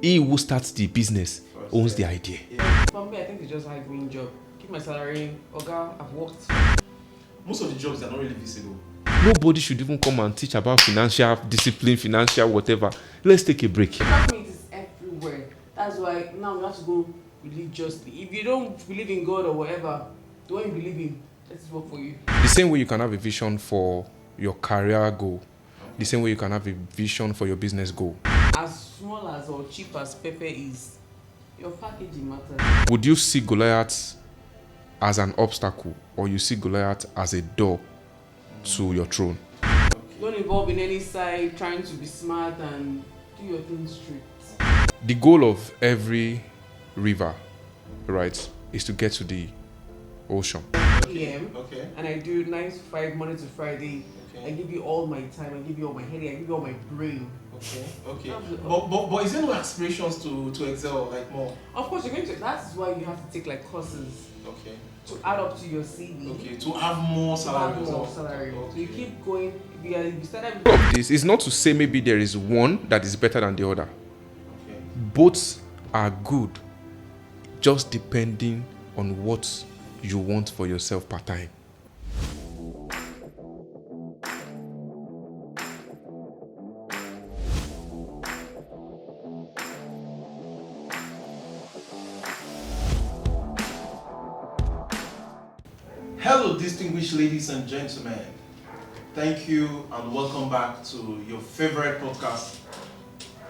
he who starts the business owns the idea. Yeah. For me, I think it's just a high-green job. Keep my salary. Okay, I've worked. Most of the jobs are not really visible. Nobody should even come and teach about financial discipline, financial whatever. Let's take a break. Trust me, it is everywhere. That's why now we have to go religiously. If you don't believe in God or whatever, the one you believe in, let it work for you. The same way you can have a vision for your career goal, the same way you can have a vision for your business goal. As small as or cheap as pepper is, your packaging matters. Would you see Goliath as an obstacle, or you see Goliath as a door to your throne? Don't involve in any side trying to be smart and do your things straight. The goal of every river, right, is to get to the ocean. PM. Okay. And I do 9 to 5, Monday to Friday. Okay. I give you all my time, I give you all my headache, I give you all my brain. Okay. But is there no aspirations to excel like more? Of course, you're going to. That's why you have to take like courses Okay. to add up to your CV. Okay. To have more salary. Salary. So you keep going. If you started. This is not to say maybe there is one that is better than the other. Okay. Both are good, just depending on what you want for yourself part time. Hello, distinguished ladies and gentlemen. Thank you and welcome back to your favorite podcast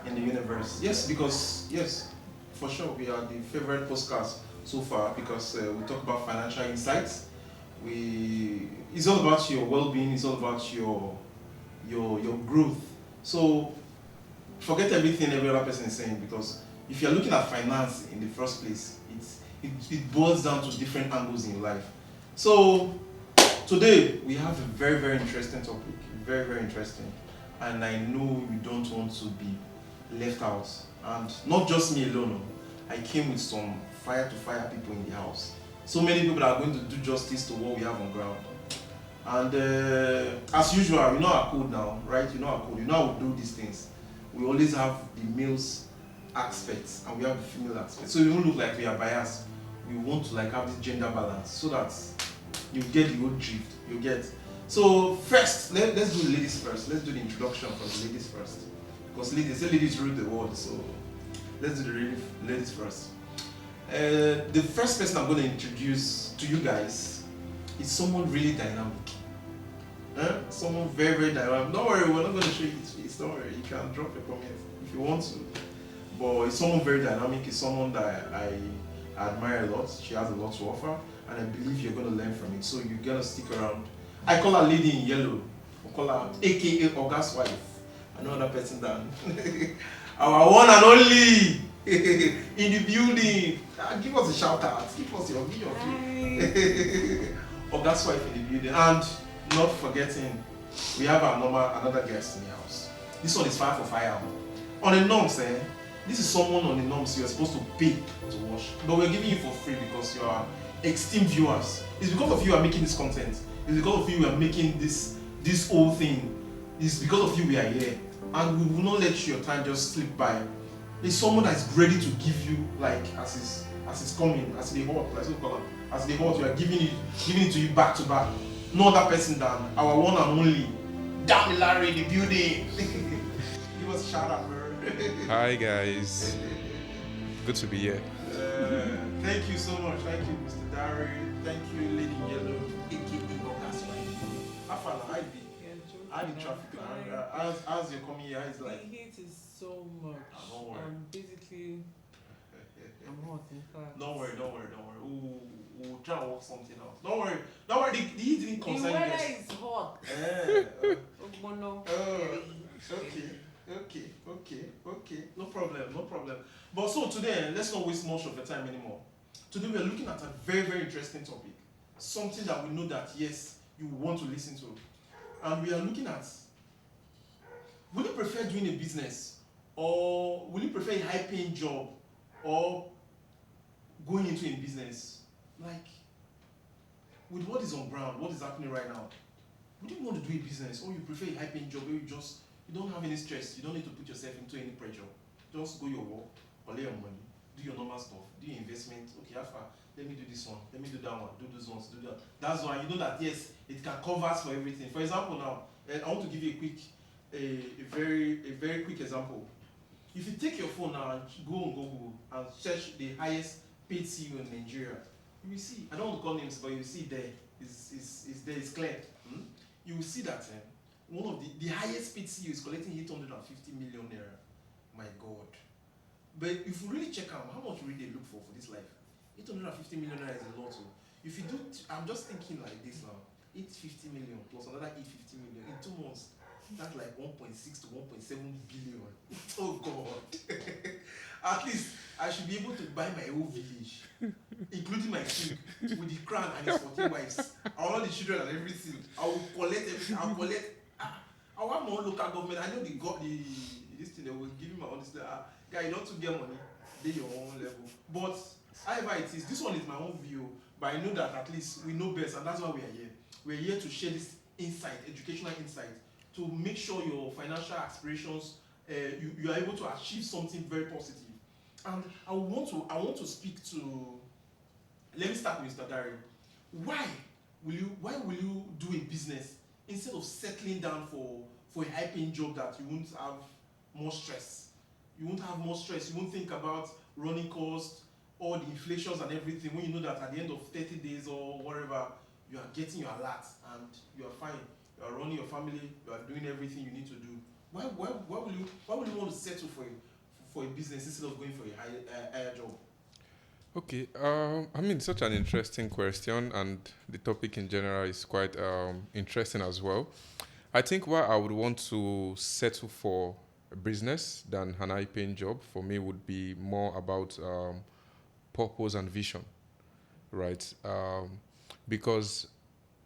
in the universe. Yes, because, yes, for sure, we are the favorite podcast so far because we talk about financial insights. It's all about your well-being, it's all about your growth. So, forget everything every other person is saying because if you're looking at finance in the first place, it boils down to different angles in your life. So today we have a very, very interesting topic, very, very interesting, and I know you don't want to be left out. And not just me alone. I came with some fire to fire people in the house. So many people are going to do justice to what we have on ground. And as usual, you know our code now, right? You know our code. You know how we do these things. We always have the males aspects and we have the female aspects. So it won't look like we are biased. We want to like have this gender balance so that you get the whole drift. You get. So first, let's do the ladies first. Let's do the introduction for the ladies first. Because ladies rule the world. So let's do the ladies first. The first person I'm going to introduce to you guys is someone really dynamic. Someone very, very dynamic. Don't worry, we're not going to show you his face. Don't worry, you can drop a comment if you want to. But it's someone very dynamic. It's someone that I admire a lot. She has a lot to offer, and I believe you're going to learn from it. So you're going to stick around. I call her Lady in Yellow. I call her AKA August wife. Another person than our one and only in the building. Give us a shout out. Give us your video. August wife in the building. And not forgetting, we have another guest in the house. This one is fire for fire. On the norms, this is someone on the norms you're supposed to pay to watch. But we're giving you for free because you are esteemed viewers. It's because of you are making this content. It's because of you we are making this whole thing. It's because of you we are here. And we will not let your time just slip by. It's someone that's ready to give you like as it's coming, as the hot, like so call it. As the hot, we are giving it to you back to back. No other person than our one and only Damilanre in the building. Give us a shout out, bro. Hi guys, good to be here. Thank you so much. Thank you, Mr. Dari. Thank you, Lady Yellow, aka August wife. How far I be? How the traffic? As you're coming here, it's like The heat is so much. Don't worry. Basically, I'm hot in fact. Don't worry. We'll try and work something out. Don't worry. The heat didn't concern The weather you. is hot. Okay. No problem. But so today, let's not waste much of your time anymore. Today we are looking at a very, very interesting topic. Something that we know that yes, you want to listen to. And we are looking at, will you prefer doing a business or will you prefer a high-paying job or going into a business? Like, with what is on ground, what is happening right now, would you want to do a business or you prefer a high-paying job where you don't have any stress, you don't need to put yourself into any pressure? just go your work, collect your money, do your normal stuff, do your investment. Okay, how far? Let me do this one, let me do that one, do those ones, do that. That's why you know that yes, it can cover us for everything. For example, now I want to give you a very quick example. If you take your phone now and go on Google and search the highest paid CEO in Nigeria, you will see. I don't want to call names, but you will see there. Is there? It's clear. You will see that one of the highest paid CEO is collecting 850 million naira. My God. But if you really check out how much really they look for this life, 850 million naira is a lot. So if you do, I'm just thinking like this now. 850 million plus another 850 million in 2 months. That's like 1.6 to 1.7 billion. Oh God. At least I should be able to buy my whole village, including my king, with the crown and his 14 wives, all the children and everything. I will collect everything. I'll collect. I want more local government. I know this thing they will give me my honest. Guy, you don't to get money, they your own level. But however it is, this one is my own view. But I know that at least we know best, and that's why we are here. We're here to share this insight, educational insight, to make sure your financial aspirations, you are able to achieve something very positive. And I want to speak to. Let me start with Mr. Dario. Why will you do a business instead of settling down for a high-paying job that you won't have more stress? You won't have more stress. You won't think about running costs, all the inflations and everything. When you know that at the end of 30 days or whatever, you are getting your alert and you are fine. You are running your family. You are doing everything you need to do. Why will you want to settle for a business instead of going for a higher job? Okay, I mean, such an interesting question, and the topic in general is quite interesting as well. I think why I would want to settle for a business than an high-paying job for me would be more about purpose and vision, right? Because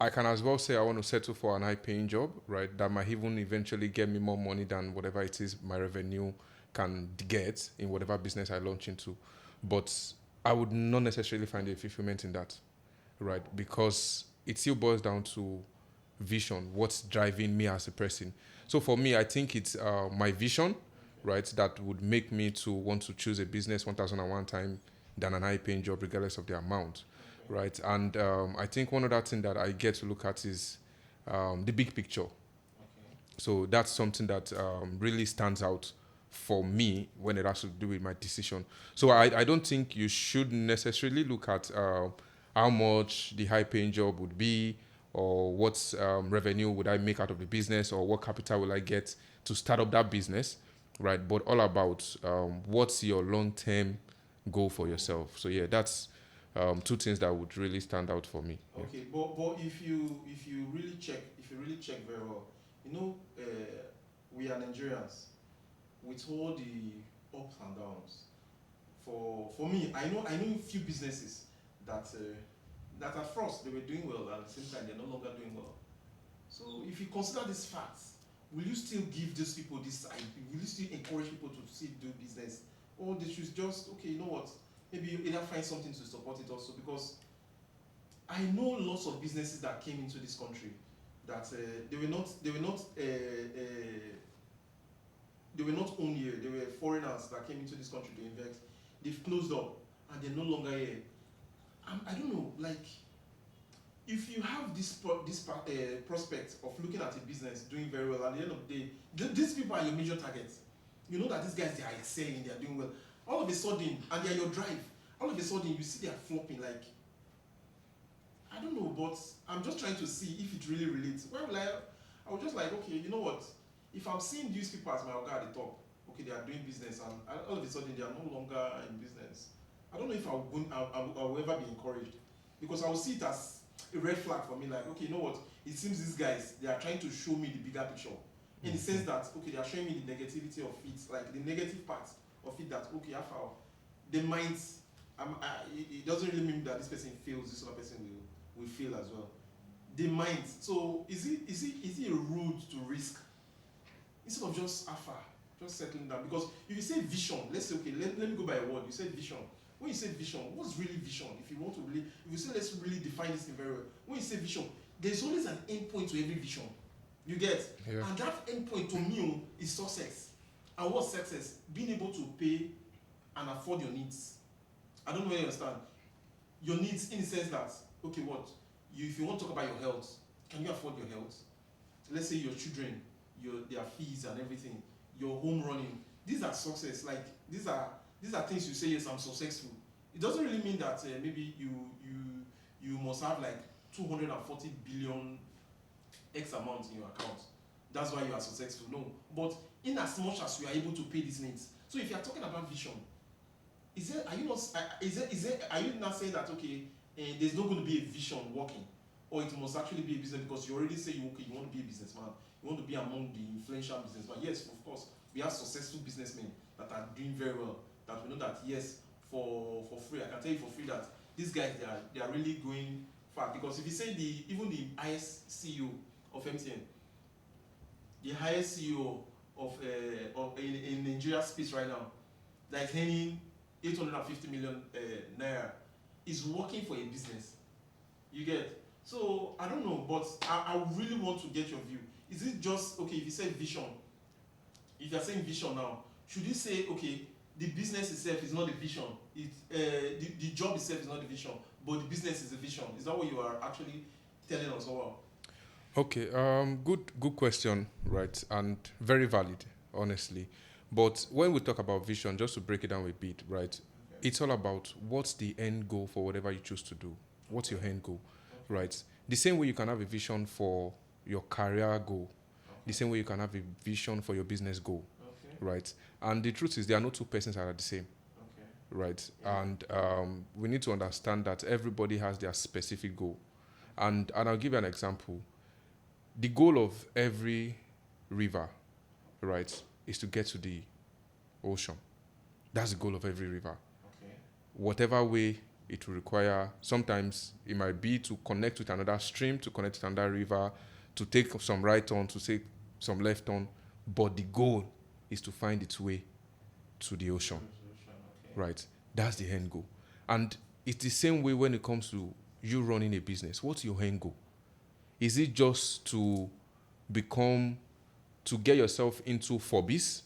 I can as well say I want to settle for an high-paying job, right? That might even eventually get me more money than whatever it is my revenue can get in whatever business I launch into. But I would not necessarily find a fulfillment in that, right? Because it still boils down to vision, what's driving me as a person. So for me, I think it's my vision, right, that would make me to want to choose a business 1001 time than an high-paying job, regardless of the amount, right? And I think one other thing that I get to look at is the big picture. So that's something that really stands out for me when it has to do with my decision. So I don't think you should necessarily look at how much the high-paying job would be, or what revenue would I make out of the business, or what capital will I get to start up that business, right? But all about what's your long-term goal for yourself. So yeah, that's two things that would really stand out for me. Okay, but if you really check very well, you know, we are Nigerians with all the ups and downs. For me, I know a few businesses that at first they were doing well, and at the same time they're no longer doing well. So if you consider these facts, will you still give these people this? Will you still encourage people to still do business, or they should just, okay, you know what? Maybe you either find something to support it also, because I know lots of businesses that came into this country that they were not owned here. They were foreigners that came into this country to invest. They've closed up and they're no longer here. I don't know, like, if you have this prospect of looking at a business doing very well, at the end of the day, these people are your major targets. You know that these guys, they are excelling, they are doing well. All of a sudden, and they are your drive, all of a sudden you see they are flopping. Like, I don't know, but I'm just trying to see if it really relates. Well, I was just like, okay, you know what? If I'm seeing these people as my oga at the top, okay, they are doing business, and all of a sudden they are no longer in business, I don't know if I will ever be encouraged, because I will see it as a red flag for me. Like, okay, you know what? It seems these guys, they are trying to show me the bigger picture, in the sense that, okay, they are showing me the negativity of it, like the negative part of it, that, okay, after they might, it doesn't really mean that this person fails, this other person will fail as well. They might. So is it rude to risk instead of just just settling down? Because if you say vision, let's say, okay, let me go by a word. You say vision. When you say vision, what's really vision? If you want to really, if you say let's really define this thing very well. When you say vision, there's always an end point to every vision. You get? Yeah. And that end point to me is success. And what's success? Being able to pay and afford your needs. I don't know whether you understand. Your needs in the sense that, okay, what? If you want to talk about your health, can you afford your health? Let's say your children, their fees and everything, your home running. These are success. Like these are things you say, yes, I'm successful. It doesn't really mean that maybe you must have like 240 billion X amount in your account. That's why you are successful. No. But in as much as you are able to pay these needs. So if you are talking about vision, are you not saying that okay, there's not going to be a vision working, or it must actually be a business because you already say you want to be a businessman, you want to be among the influential businessmen. Yes, of course, we have successful businessmen that are doing very well. That we know that yes, for free, I can tell you for free that these guys they are really going far because if you say even the highest CEO of MTN, the highest CEO of in Nigeria space right now, that is earning 850 million naira, is working for a business. You get? So I don't know, but I really want to get your view. Is it just okay if you say vision? If you are saying vision now, should you say okay, the business itself is not the vision, the job itself is not the vision, but the business is the vision? Is that what you are actually telling us? Well? Okay, good question, right, and very valid, honestly. But when we talk about vision, just to break it down a bit, right, okay, it's all about what's the end goal for whatever you choose to do. What's your end goal, okay, right? The same way you can have a vision for your career goal, okay, the same way you can have a vision for your business goal, okay, right? And the truth is, there are no two persons that are the same, okay, right? Yeah. And we need to understand that everybody has their specific goal. And I'll give you an example. The goal of every river, right, is to get to the ocean. That's the goal of every river. Okay. Whatever way it will require, sometimes it might be to connect with another stream, to connect with another river, to take some right turn, to take some left turn, but the goal is to find its way to the ocean. Okay. Right? That's the end goal. And it's the same way when it comes to you running a business. What's your end goal? Is it just to get yourself into Forbes,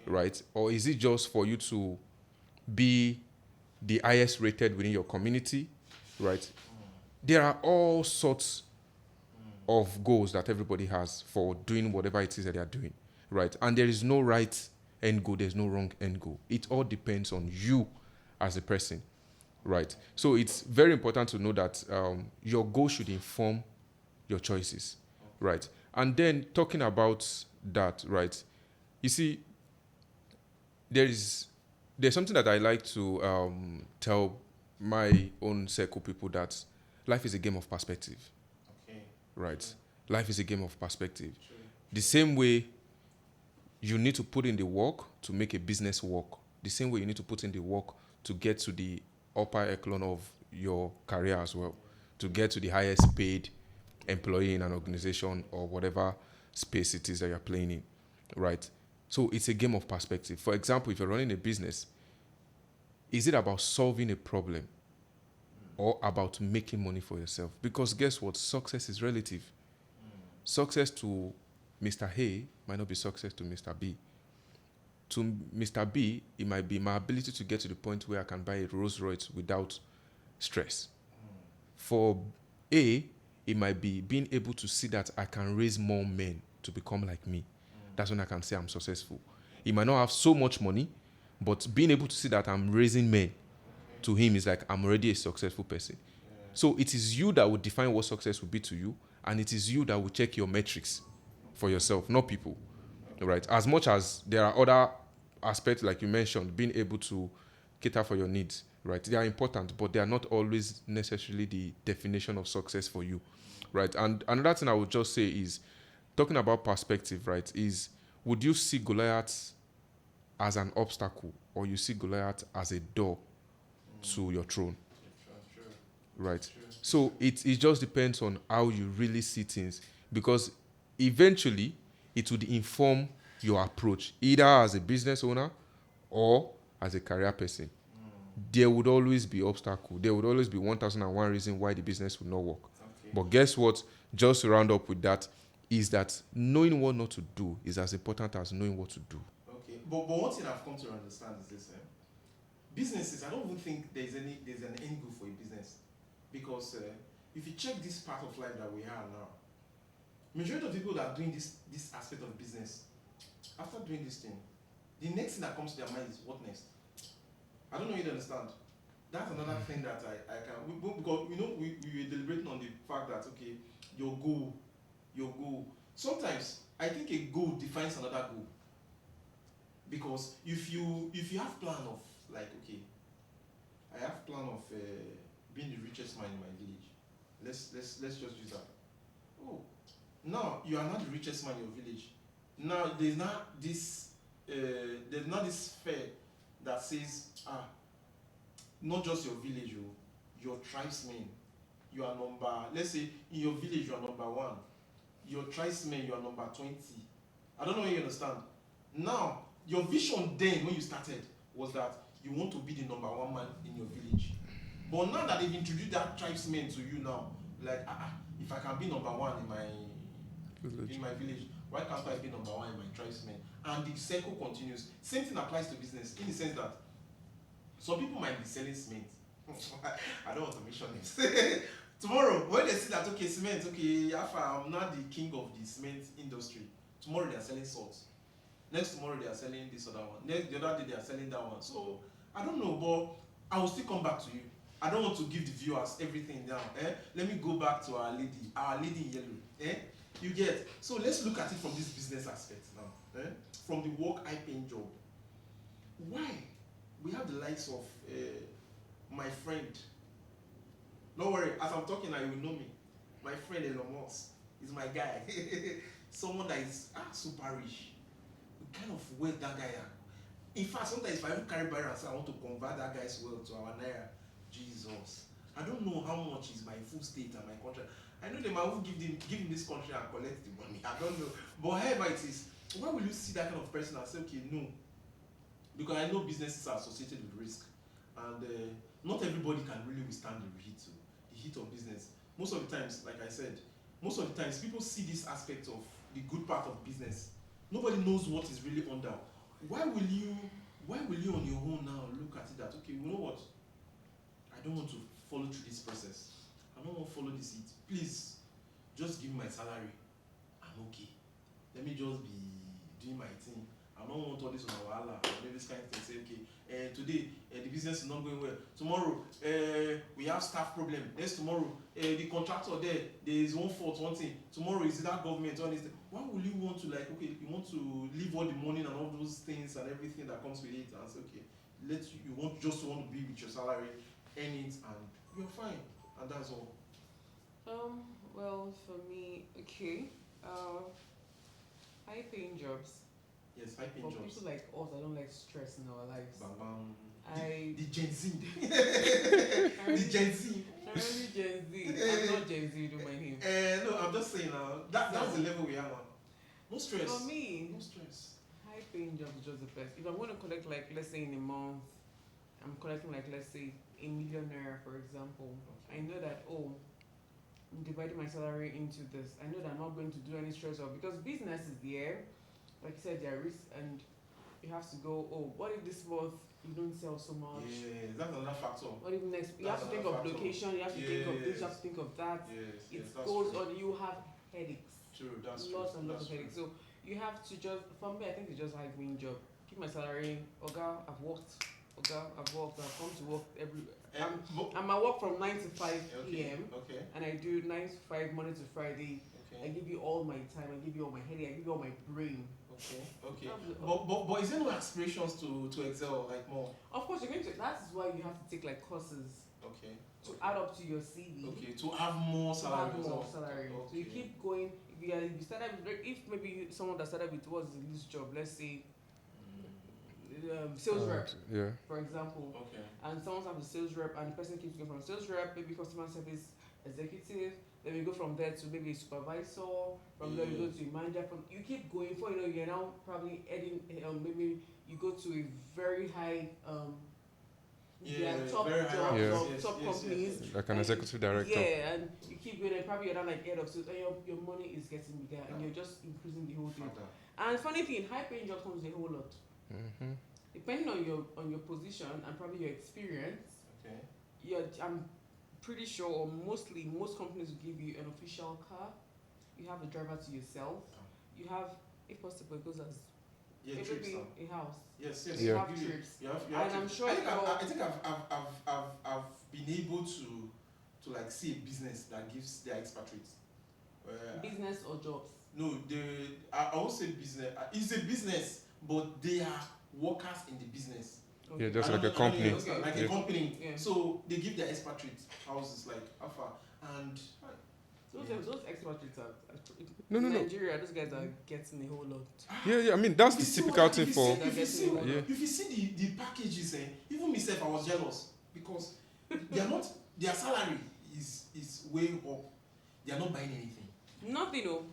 okay, right? Or is it just for you to be the highest rated within your community, right? There are all sorts of goals that everybody has for doing whatever it is that they are doing, right? And there is no right end goal, there's no wrong end goal. It all depends on you as a person, right? So it's very important to know that your goal should inform your choices, right? And then talking about that, right? You see, there's something that I like to tell my own circle people, that life is a game of perspective, okay, right? True. Life is a game of perspective. True. The same way you need to put in the work to make a business work, the same way you need to put in the work to get to the upper echelon of your career as well, to get to the highest paid employee in an organization or whatever space it is that you're playing in, right? So it's a game of perspective. For example, if you're running a business, is it about solving a problem or about making money for yourself? Because guess what? Success is relative. Success to Mr. A might not be success to Mr. B. To Mr. B, it might be my ability to get to the point where I can buy a Rolls Royce without stress. For A, it might be being able to see that I can raise more men to become like me. That's when I can say I'm successful. He might not have so much money, but being able to see that I'm raising men, to him is like I'm already a successful person. So it is you that will define what success will be to you, and it is you that will check your metrics for yourself, not people, right? As much as there are other aspects, like you mentioned, being able to cater for your needs, right? They are important, but they are not always necessarily the definition of success for you, right? And another thing I would just say is, talking about perspective, right, is would you see Goliath as an obstacle, or you see Goliath as a door to your throne? Right? So it just depends on how you really see things, because eventually it would inform your approach, either as a business owner or as a career person. There would always be obstacle. There would always be 1001 reason why the business would not work. Okay. But guess what? Just to round up with that, is that knowing what not to do is as important as knowing what to do. Okay, but one thing I've come to understand is this: businesses. I don't even think there's an end goal for a business, because if you check this part of life that we are now, majority of people that are doing this aspect of business, after doing this thing, the next thing that comes to their mind is what next. I don't know if you understand. That's another thing that I can, because we were deliberating on the fact that, okay, your goal. Sometimes I think a goal defines another goal, because if you have plan of, like, okay, I have plan of being the richest man in my village. Let's just use that. Oh, now you are not the richest man in your village. Now there's not this fair that says, not just your village, your tribesmen, you are number, let's say in your village you are number 1, your tribesmen you are number 20. I don't know if you understand. Now your vision then when you started was that you want to be the number 1 man in your village, but now that they've introduced that tribesmen to you now, like, if I can be number 1 in my village, why can't I be number 1 in my tribesmen? And the circle continues. Same thing applies to business, in the sense that some people might be selling cement. I don't want to mention names. Tomorrow, when they see that, okay, cement, okay, I'm not the king of the cement industry. Tomorrow they are selling salt. Next tomorrow they are selling this other one. The other day they are selling that one. So I don't know, but I will still come back to you. I don't want to give the viewers everything now. Let me go back to our lady in yellow. You get? So let's look at it from this business aspect now. From the work high-paying job. Why? We have the likes of my friend. Don't worry, as I'm talking now, you will know me. My friend Elon Musk is my guy. Someone that is super rich. The kind of wealth that guy has. In fact, sometimes if I even carry barrier and say I want to convert that guy's wealth to our naira, Jesus, I don't know how much is my full state and my country. I know they might will give him this country and collect the money. I don't know. But however it is, why will you see that kind of person and say, okay, no? Because I know businesses are associated with risk, and not everybody can really withstand the heat of business. Most of the times, like I said, most of the times people see this aspect of the good part of business. Nobody knows what is really under. Why will you on your own now look at it that, okay, you know what? I don't want to follow through this process. I don't want to follow this heat. Please, just give me my salary. I'm okay. Let me just be doing my thing. I don't want all this on our wahala, or this kind of thing. Say, okay, today the business is not going well. Tomorrow we have staff problem. Next tomorrow the contractor there is one fault, one thing. Tomorrow is that government, all this. Why will you want to, like, okay, you want to leave all the money and all those things and everything that comes with it, and say, okay, you want to be with your salary, earn it, and you're fine, and that's all. Well, for me, okay, high paying jobs. Yes, high paying jobs. For people like us, I don't like stress in our lives. Bam, bam. The Gen Z. The Gen Z. I'm only Gen Z. I'm not Gen Z, you don't mind him. No, I'm just saying now. That's the level we are now. No stress. For me, no stress. High paying jobs is just the best. If I'm going to collect, like, let's say in a month, I'm collecting, like, let's say $1 million, for example. Okay. I know that, I'm dividing my salary into this. I know that I'm not going to do any stress off, because business is there. Like you said, there are risks, and you have to go, what if this month you don't sell so much? Yeah, that's another factor. What if next? You have to think of location, you have to think of this, you have to think of that. Yes, it goes on, you have headaches. True, that's lots true. And lots of headaches. So you have to just, for me, I think it's just high paying job. Keep my salary. I've worked, I've come to work I'm at work from 9 to 5 p.m. Okay. And I do 9 to 5 Monday to Friday. Okay. I give you all my time, I give you all my headache, I give you all my brain. Okay. But is there no aspirations to excel, like, more? Of course, you're going to. That's why you have to take, like, courses. Okay. To add up to your CV. Okay. To have more salary. Okay. So you keep going. If you started with, if maybe someone that started with was in this job, let's say sales rep, for example. Okay. And someone's have a sales rep, and the person keeps going from sales rep, maybe customer service executive. Then we go from there to maybe a supervisor. From there you go to a manager. You keep going for, you're now probably heading. Maybe you go to a very high. Top jobs, top companies. Like an executive director. Yeah, and you keep going, and probably you're not like head of sales, and your money is getting bigger, and you're just increasing the whole thing. And funny thing, high paying job comes with a whole lot. Mm-hmm. Depending on your position and probably your experience, Okay. I'm pretty sure, or mostly most companies will give you an official car. You have a driver to yourself. You have, if possible, it goes as Yeah, it trips be now. a house. Yes, yes. You Yeah. have Really. trips. You have And I'm trips. sure I think I've been able to like see a business that gives their expatriates. Business or jobs. No, I won't say business. It's a business, but they are workers in the business. Yeah, just I like don't a know- I don't know company. you understand, like Yeah. a company. Yeah. So they give their expatriates houses like Alpha and Those expatriates are No, no, no. Nigeria, those guys are getting a whole lot. Yeah. I mean, that's If the you see typical what- thing if you for. see- if you see, Yeah. if you see the packages, even myself, I was jealous because they are not, their salary is way up. They are not buying anything. Nothing, no.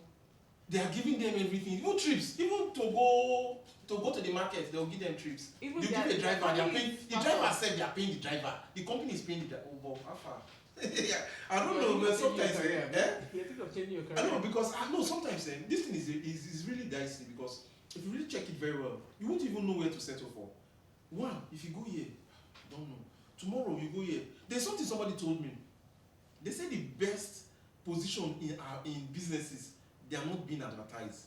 They are giving them everything, even trips, even to go to the market, they'll give them trips. Even You give their- a driver, they are their paying. The staff- driver said they are paying the driver. The company is paying the driver. Oh, but how far? Yeah, I don't You know, are but thinking of changing sometimes, your career. eh? You think of changing your I career. know because I know sometimes this thing is really dicey because if you really check it very well, you won't even know where to settle for. One, if you go here, don't know. Tomorrow you go here. There's something somebody told me. They say the best position in businesses, they are not being advertised.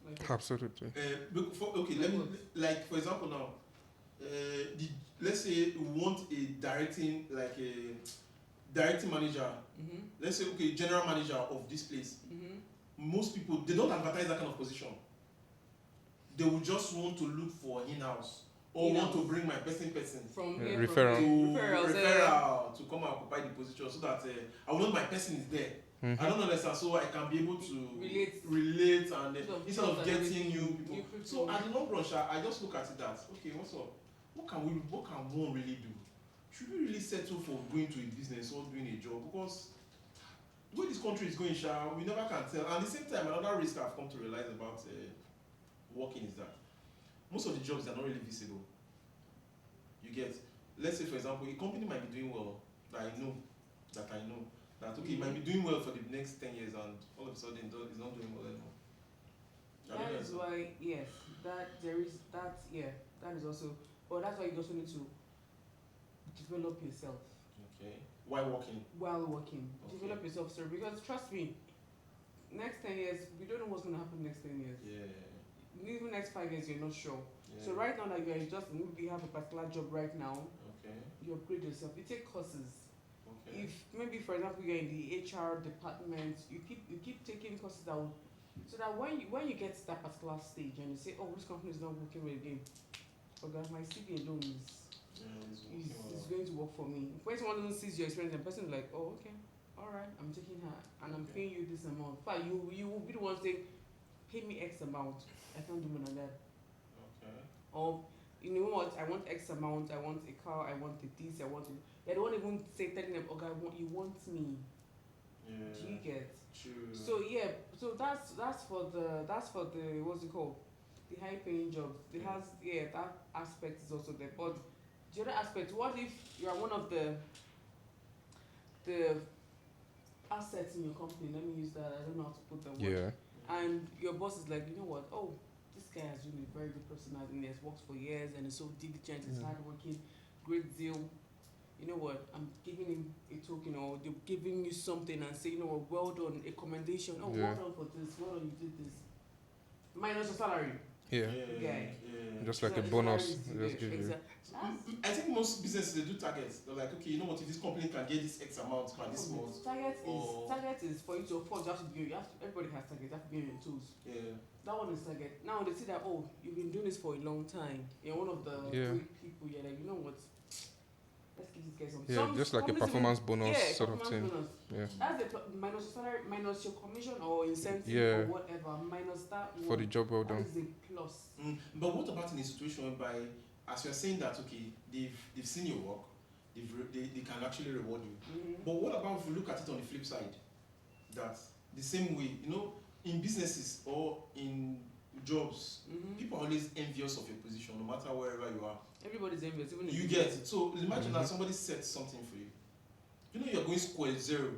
Like, Absolutely. Let me like for example now, let's say we want a directing manager. Let's say general manager of this place. Most people they don't advertise that kind of position. They will just want to look for in-house or want to bring my person from Yeah, here, referral. referral to come and occupy the position so that I will know my person is there. Mm-hmm. I don't understand, so I can be able to relate and instead of getting new people. So at the long run, I just look at it that what's up? What can one really do? Should we really settle for going to a business or doing a job? Because the way this country is going, we never can tell. And at the same time, another risk I've come to realize about working is that most of the jobs are not really visible. You get, let's say for example, a company might be doing well that I know that it might be doing well for the next 10 years and all of a sudden it's not doing well anymore. That is why, yes, that is also, but that's why you also need to develop yourself. Okay. While working. Okay. Develop yourself, sir, because trust me, next 10 years, we don't know what's going to happen next 10 years. Yeah. Even next 5 years, you're not sure. Yeah. So right now that you are just, maybe you have a particular job right now, Okay. you upgrade yourself, you take courses. Okay. If maybe for example you're in the HR department, you keep taking courses that will, so that when you get to that particular stage and you say, oh, this company is not working well again, okay, my CV alone is going to work for me. When someone doesn't see your experience, the person is like, oh, okay, all right, I'm taking her and I'm paying you this amount. But you will be the one saying, pay me X amount. I can't do more than that. Okay. Or you know what? I want X amount. I want a car. I want this. I want it. They don't even say telling them, okay, you want me. Yeah. Do you get? True. So yeah, so that's for the what's it called? The high paying jobs. It has that aspect is also there. But the other aspect, what if you are one of the assets in your company? Let me use that. I don't know how to put the word. Yeah. And your boss is like, you know what? Oh, this guy has been a very good person and he has worked for years and is so diligent, he's hardworking, great zeal. You know what? I'm giving him a token or they're giving you something and say, you know what, well done, a commendation. Oh, well done for this, well done, you did this. Minus your salary. Yeah. Just like a bonus. Just give you. I think most businesses they do targets. They're like, okay, you know what? If this company can get this X amount by this month. Target is for you to afford. Everybody has targets. You have to be on your toes. Yeah. That one is target. Now they see that you've been doing this for a long time. You're one of the great people. You're like, you know what? Let's give this guy something. Yeah, just like a performance bonus sort of thing. Bonus. Yeah. That's the minus your salary, minus your commission or incentive or whatever. Minus that one. For the job well done. That is a plus. But what about in a situation whereby, as you're saying that, okay, they've seen your work, they can actually reward you. But what about if we look at it on the flip side? That the same way, in businesses or in jobs, people are always envious of your position, no matter wherever you are. Everybody's envious, even you get it. So imagine that somebody sets something for you. You're going square zero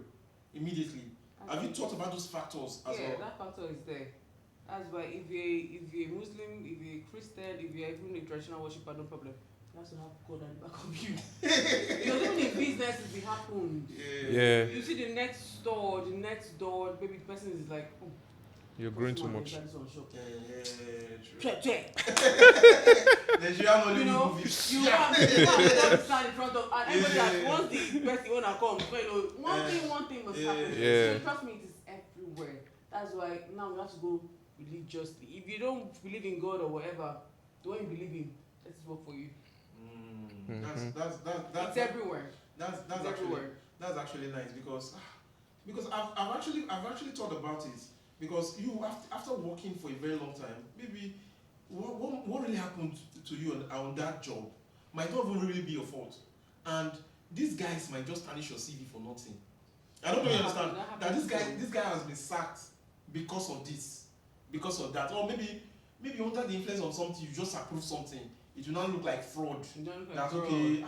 immediately. Have you thought about those factors as well? Yeah, that factor is there. That's why if you're a Muslim, if you're a Christian, if you're even a traditional worshiper, no problem. You have to have God at the back of you. Because even in businesses, it happened. Yeah. You see the next door, maybe the person is like, oh, You're growing too much. True. Check. Nigerian Hollywood You know, movies. you have to stand in front of, and everybody that once the person owner comes, you know, one thing must happen. Yeah. So trust me, it is everywhere. That's why now we have to go religiously. If you don't believe in God or whatever, the one you believe in, that is work for you. That's It's everywhere. That's It's actually everywhere. that's actually nice because I've actually thought about it because you after working for a very long time, maybe what really happened to you on that job might not even really be your fault, and these guys might just tarnish your CV for nothing. I don't know if you understand that this guy has been sacked because of this, because of that, or maybe under the influence of something you just approve something. It will not look like fraud. That's okay.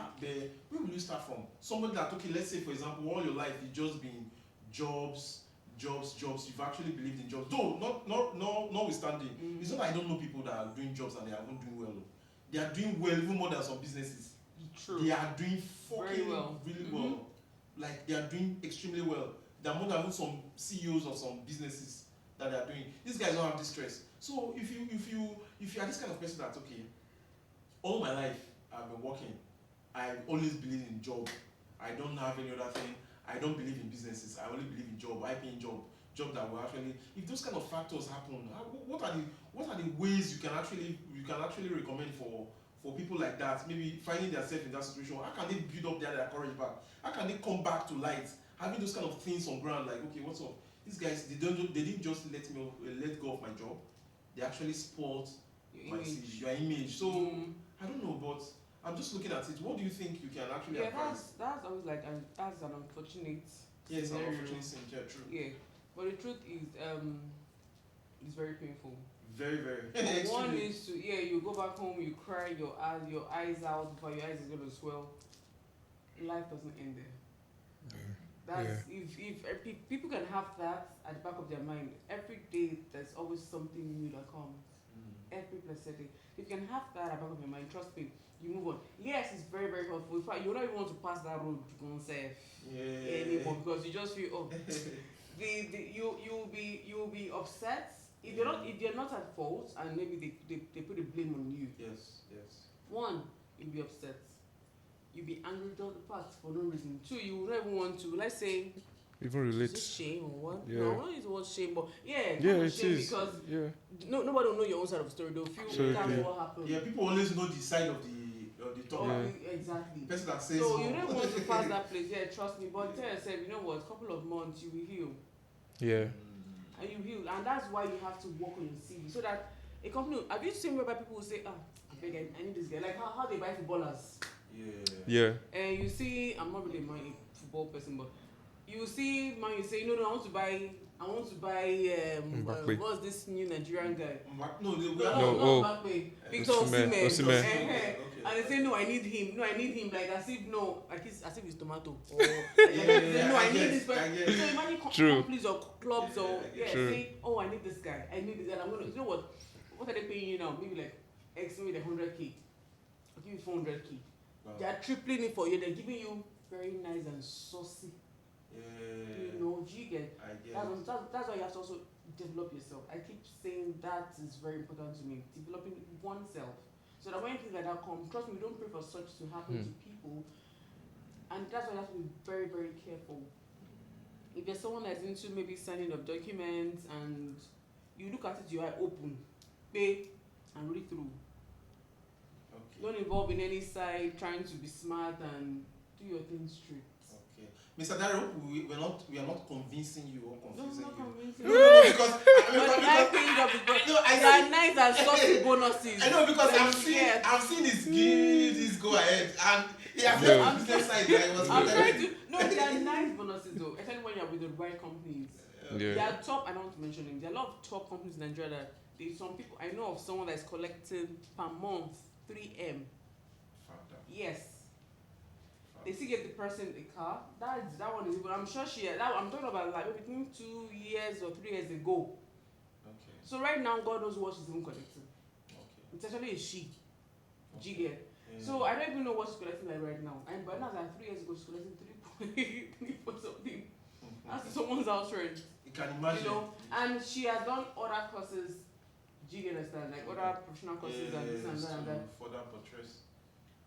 Where will you start from? Somebody that, okay, let's say for example, all your life you've just been jobs. You've actually believed in jobs. Though notwithstanding, it's not that I don't know people that are doing jobs and they are even doing well. They are doing well even more than some businesses. True. They are doing fucking really well. Like they are doing extremely well. They are more than even some CEOs of some businesses that they are doing. These guys don't have this stress. So if you are this kind of person that, okay, all my life I've been working, I always believe in job. I don't have any other thing. I don't believe in businesses. I only believe in job. I pay in job that will actually. If those kind of factors happen, what are the ways you can actually recommend for people like that? Maybe finding themselves in that situation. How can they build up their courage back? How can they come back to light? Having those kind of things on ground, like, okay, what's up? These guys, they didn't just let go of my job. They actually spoiled your image. So I don't know, but I'm just looking at it. What do you think you can actually advise? That's always like that's an unfortunate Yes, scenario. an unfortunate thing. Yeah, true. Yeah, but the truth is, it's very painful. Very, very. One is to you go back home, you cry your eyes out, but your eyes is gonna swell. Life doesn't end there. That's if people can have that at the back of their mind every day. There's always something new that comes. Every blessed day. If you can have that at the back of your mind, trust me, you move on. Yes, it's very, very helpful. In fact, you don't even want to pass that road to go and save anymore because you just feel you'll be upset if they're not at fault and maybe they put the blame on you. Yes. One, you'll be upset. You'll be angry for no reason. Two, you don't even want to, let's say, even relate. Is it shame or what? Yeah. No, I don't use the word shame, but it shame is because nobody will know your own side of the story. They'll feel that's what happened. Yeah, people always know the side of the topic. Exactly. Person that says so you don't want to pass that place. Yeah, trust me. But tell yourself, you know what? A couple of months you will heal. Yeah. And you heal, and that's why you have to work on your CV so that a company. Have you seen whereby people will say, I need this guy. Like how they buy footballers. Yeah. And you see, I'm not really a football person, but you see, man, you say, no, I want to buy. What's this new Nigerian guy? Not Mbappe. Victor Osimhen. And they say, no, I need him. Like as if it's tomato. Or I need this person. So imagine companies or clubs say, I need this guy. I'm gonna. You know what? What are they paying you now? Maybe like X with 100K. I'll give you 400K. Wow. They are tripling it for you. They're giving you very nice and saucy. You know, do you get? That's why you have to also develop yourself. I keep saying that is very important to me. Developing oneself. So that when things like that come, trust me, we don't pray for such to happen to people. And that's why you have to be very, very careful. If there's someone that's into maybe signing of documents and you look at it, you are open, pay, and read through. Okay. Don't involve in any side trying to be smart and do your things straight. Okay. Mr. Dario, we are not convincing you or confusing you. No, because they are nice and saucy bonuses. I know because I'm seeing this go ahead and he has left the business side. I'm trying to they are nice bonuses though, especially when you're with the right companies. They are top. I don't want to mention them. There are a lot of top companies in Nigeria that some people. I know of someone that's collecting per month 3M. Yes. They still get the person a car. That one is even. I'm sure I'm talking about like between 2 years or 3 years ago. Okay. So right now, God knows what she's even collecting. Okay. It's actually a she. G Okay. girl. So I don't even know what she's collecting like right now. And but now like 3 years ago, she's collecting 3 point something. That's someone's house rent. You can imagine. You know, and she has done other courses. Do you understand? Like other professional courses and this and that and that. For that buttress.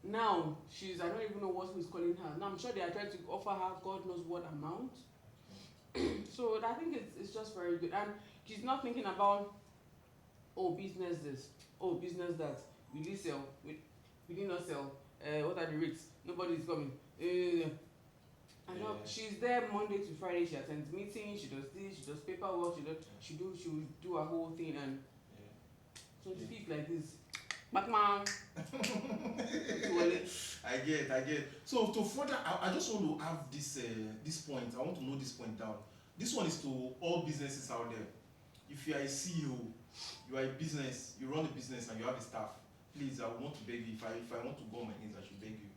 Now she's I don't even know what who's calling her. Now I'm sure they are trying to offer her God knows what amount. So I think it's just very good. And she's not thinking about business this, business that. Will you sell? Will you not sell? What are the rates? Nobody is coming. I know she's there Monday to Friday. She attends meetings. She does this. She does paperwork. She will do a whole thing and. So to speak like this, Batman. I get. So to further, I just want to have this point. I want to know this point down. This one is to all businesses out there. If you are a CEO, you are a business, you run a business and you have a staff, please, I want to beg you. If I want to go on my knees, I should beg you.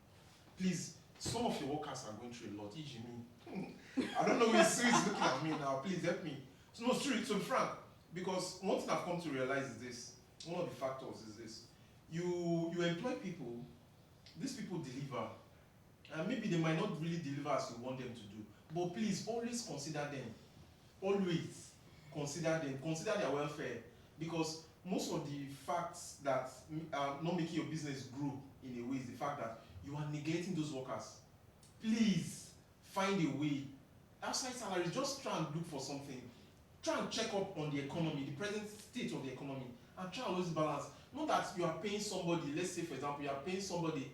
Please, some of your workers are going through a lot. Me. I don't know who is looking at me now. Please help me. So no, to be frank, because one thing I've come to realize is this. One of the factors is this. You employ people, these people deliver. And maybe they might not really deliver as you want them to do. But please, always consider them. Always consider them. Consider their welfare. Because most of the facts that are not making your business grow in a way is the fact that you are neglecting those workers. Please, find a way. Outside salary, just try and look for something. Try and check up on the economy, the present state of the economy. And try and always balance. Not that you are paying somebody, let's say for example, you are paying somebody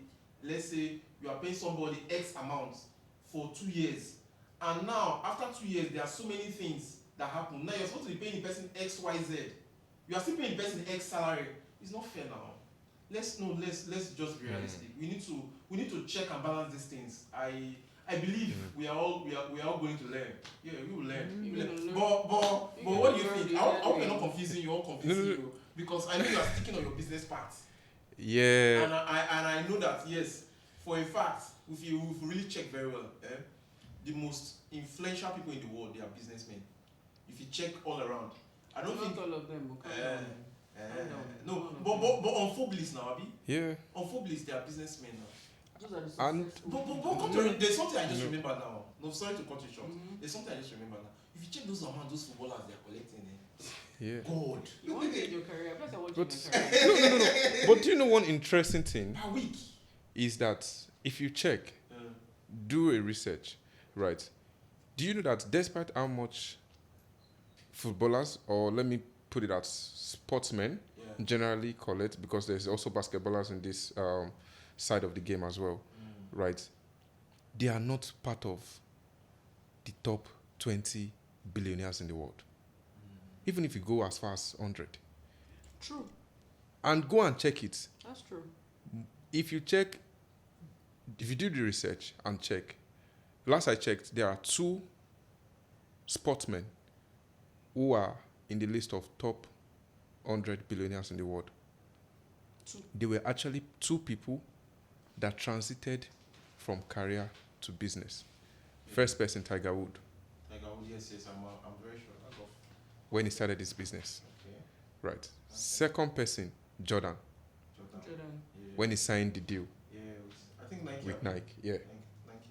X amount for 2 years. And now, after 2 years, there are so many things that happen. Now you're supposed to be paying the person X, Y, Z. You are still paying the person X salary. It's not fair now. Let's just be realistic. We need to check and balance these things. I believe we are all going to learn. Yeah, we will learn. But what do you think? I hope you're not confusing you or confusing you. Because I know you are sticking on your business part. Yeah. And I know that, yes, for a fact, if you really check very well, the most influential people in the world, they are businessmen. If you check all around, I don't think all of them will come down. No, but on Phoblis now, Abi? Yeah. On Phoblis, they are businessmen now. And there's something I just remember now. No, sorry to cut you short. There's something I just remember now. If you check those amounts, those footballers they are collecting, yeah. God. You want to get your career? Plus, I want your career. No. But do you know one interesting thing? Per week. Is that if you check, do a research, right? Do you know that despite how much footballers, or let me put it as sportsmen, generally collect, because there's also basketballers in this side of the game as well, right? They are not part of the top 20 billionaires in the world. Even if you go as far as 100. True. And go and check it. That's true. If you do the research and check, last I checked, there are 2 sportsmen who are in the list of top 100 billionaires in the world. 2. They were actually 2 people that transited from career to business. First person, Tiger Woods. Tiger Woods, yes, I'm very sure. When he started his business. Okay. Right. Okay. Second person, Jordan. Yeah. When he signed the deal. Yeah, I think Nike. With Nike, yeah. Nike.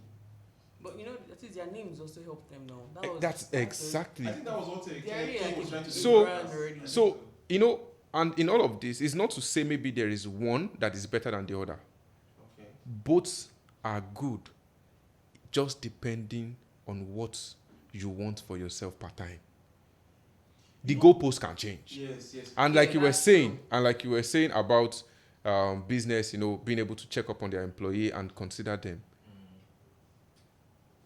But you know, that is their names also help them now. That's exactly. I think that was what Ken was trying to do. So, you know, and in all of this, it's not to say maybe there is one that is better than the other. Okay. Both are good, just depending on what you want for yourself part time. The goalposts can change. Yes. And like you were saying, about business, you know, being able to check up on their employee and consider them.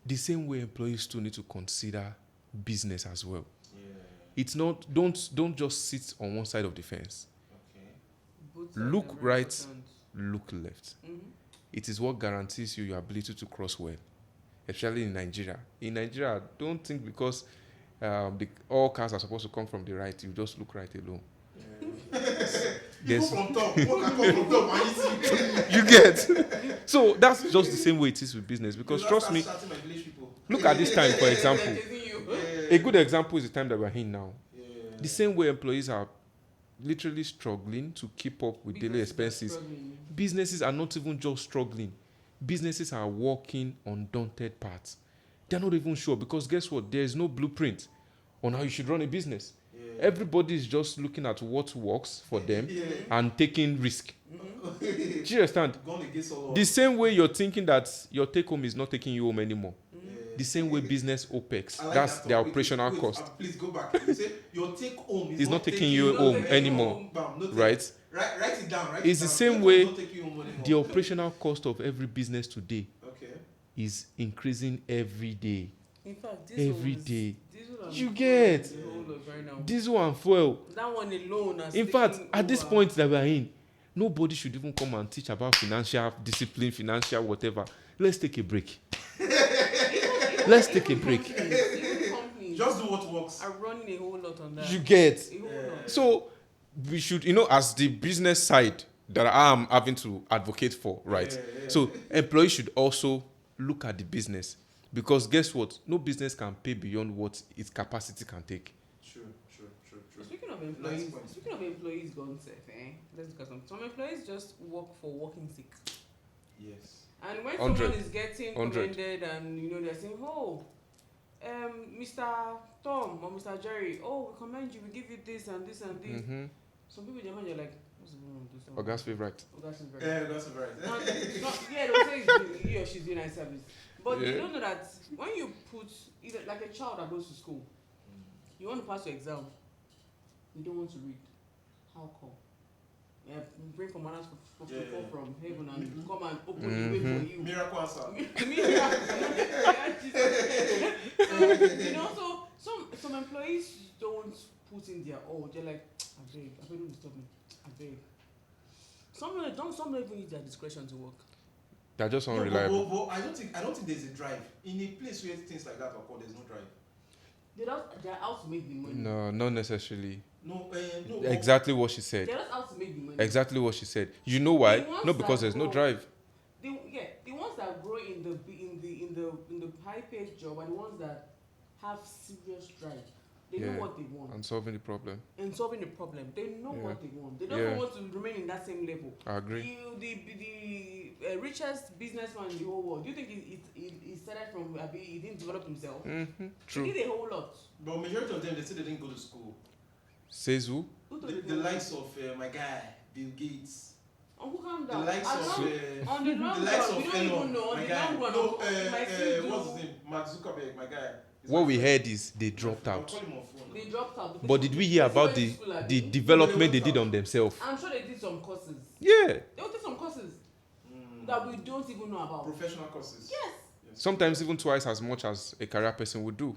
The same way employees too need to consider business as well. Yeah. It's not, don't just sit on one side of the fence. Okay. Look right, look left. Mm-hmm. It is what guarantees you your ability to cross well, especially in Nigeria. In Nigeria, don't think because all cars are supposed to come from the right, you just look right alone. You go from top. What can come from top? You get. So that's just the same way it is with business. Because trust me, look at this time, for example. A good example is the time that we're in now. The same way employees are literally struggling to keep up with daily expenses. Businesses are not even just struggling. Businesses are working on daunted parts. They're not even sure because guess what? There is no blueprint on how you should run a business. Everybody is just looking at what works for them and taking risk. Do you understand? The same way you're thinking that your take home is not taking you home anymore. The same way business OPEX, that's their operational cost. Please go back. You say your take home is not taking you home anymore. Right? Write it down. It's the same way the operational cost of every business today is increasing every day. In fact, every day. You get diesel and fuel. That one alone. In fact, at this point that we are in, nobody should even come and teach about financial discipline, financial whatever. Let's take a break. Let's take a break. Just do what works. I'm running a whole lot on that. You get. So we should, as the business side that I am having to advocate for, right? So employees should also look at the business. Because guess what? No business can pay beyond what its capacity can take. True. Speaking of employees gone safe, let's look at some employees just work for working sake. Yes. And when someone is getting commended and they're saying, Mr. Tom or Mr. Jerry, we commend you, we give you this and this and this. Mm-hmm. Some people in their mind are like, what's the one with this? Oga's favorite. That's favorite. They'll say he or she's doing nice service. But you don't know that when you put either like a child that goes to school, you want to pass your exam, you don't want to read. How come? Bring commanders from heaven and come and open the way for you. Miracle answer. So some employees don't put in their all. They're like, I beg, don't disturb me. I beg. Some don't even use their discretion to work. They're just unreliable. But I don't think there's a drive. In a place where things like that occur, there's no drive. They're out to make the money. No, not necessarily. No. Exactly what she said. They're just out to make the money. Exactly what she said. You know why? Not because there's no drive. The ones that grow in the high-paid job are the ones that have serious drive. They know what they want. And solving the problem. They know what they want. They don't want to remain in that same level. I agree. The richest businessman in the whole world, do you think he started from, he didn't develop himself? Mm-hmm. True. He did a whole lot. But majority of them, they say they didn't go to school. Says who? The likes of my guy, Bill Gates. Uncle, calm down. The likes of on the long run, we don't even know. On the long run, what's his name? Mark Zuckerberg, my guy. What we heard is they dropped out. They dropped out. But did we hear about the development they did on themselves? I'm sure they did some courses. Yeah. They did some courses that we don't even know about. Professional courses. Yes. Sometimes even twice as much as a career person would do.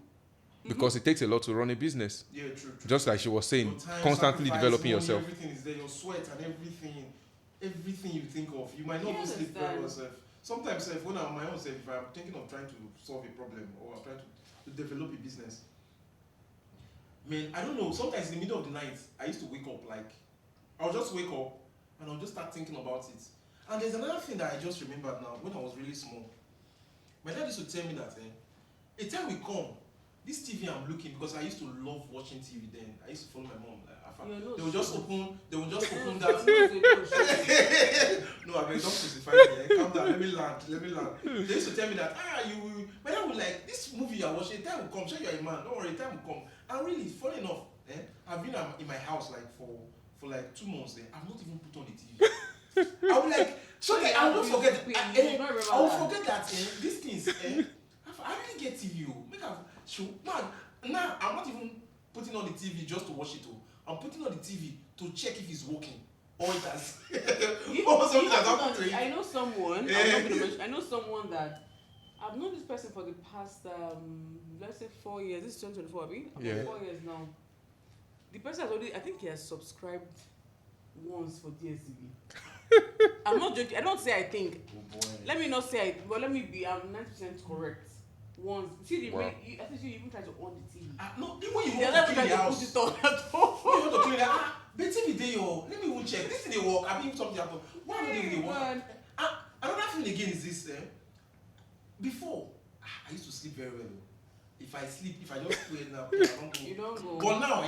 Because it takes a lot to run a business. Yeah, true. Just like she was saying, constantly developing yourself. Everything is there, your sweat and everything you think of. You might not even sleep very well yourself. Sometimes when I'm my own self, if I'm thinking of trying to solve a problem or I'm trying to develop a business, man, I don't know, sometimes in the middle of the night, I used to wake up I'll just wake up and I'll just start thinking about it. And there's another thing that I just remembered now, when I was really small. My dad used to tell me that a time will come, this TV I'm looking, because I used to love watching TV then. I used to follow my mom. They will just open that. No, I mean, don't crucify me. Calm down, let me land. They used to tell me that, my dad would like, this movie you're watching, time will come, sure you're a man, don't worry, time will come. And really, funny enough, I've been in my house for like 2 months, I've not even put on the TV. I will like, I will forget that these things, I really get TV. Now I'm not even putting on the TV just to watch it. I'm putting on the TV to check if it's working or it has. I know someone. I know someone that I've known this person for the past let's say 4 years. This is 2024, I 4 years now. The person has already, I think he has subscribed once for DSTV. I'm not joking. I don't say I think. Oh boy. Let me not say it, but let me be. I'm 90% correct. Once. See the way I think you even try to on the TV. No, even when you want to clean the house. Put it on at home. You want to clean the house. The TV there, let me even check. This thing they work. I mean something happen. Why don't they work? Another thing again is this. Before, I used to sleep very well. If I just play now, I don't go. You don't go. But now,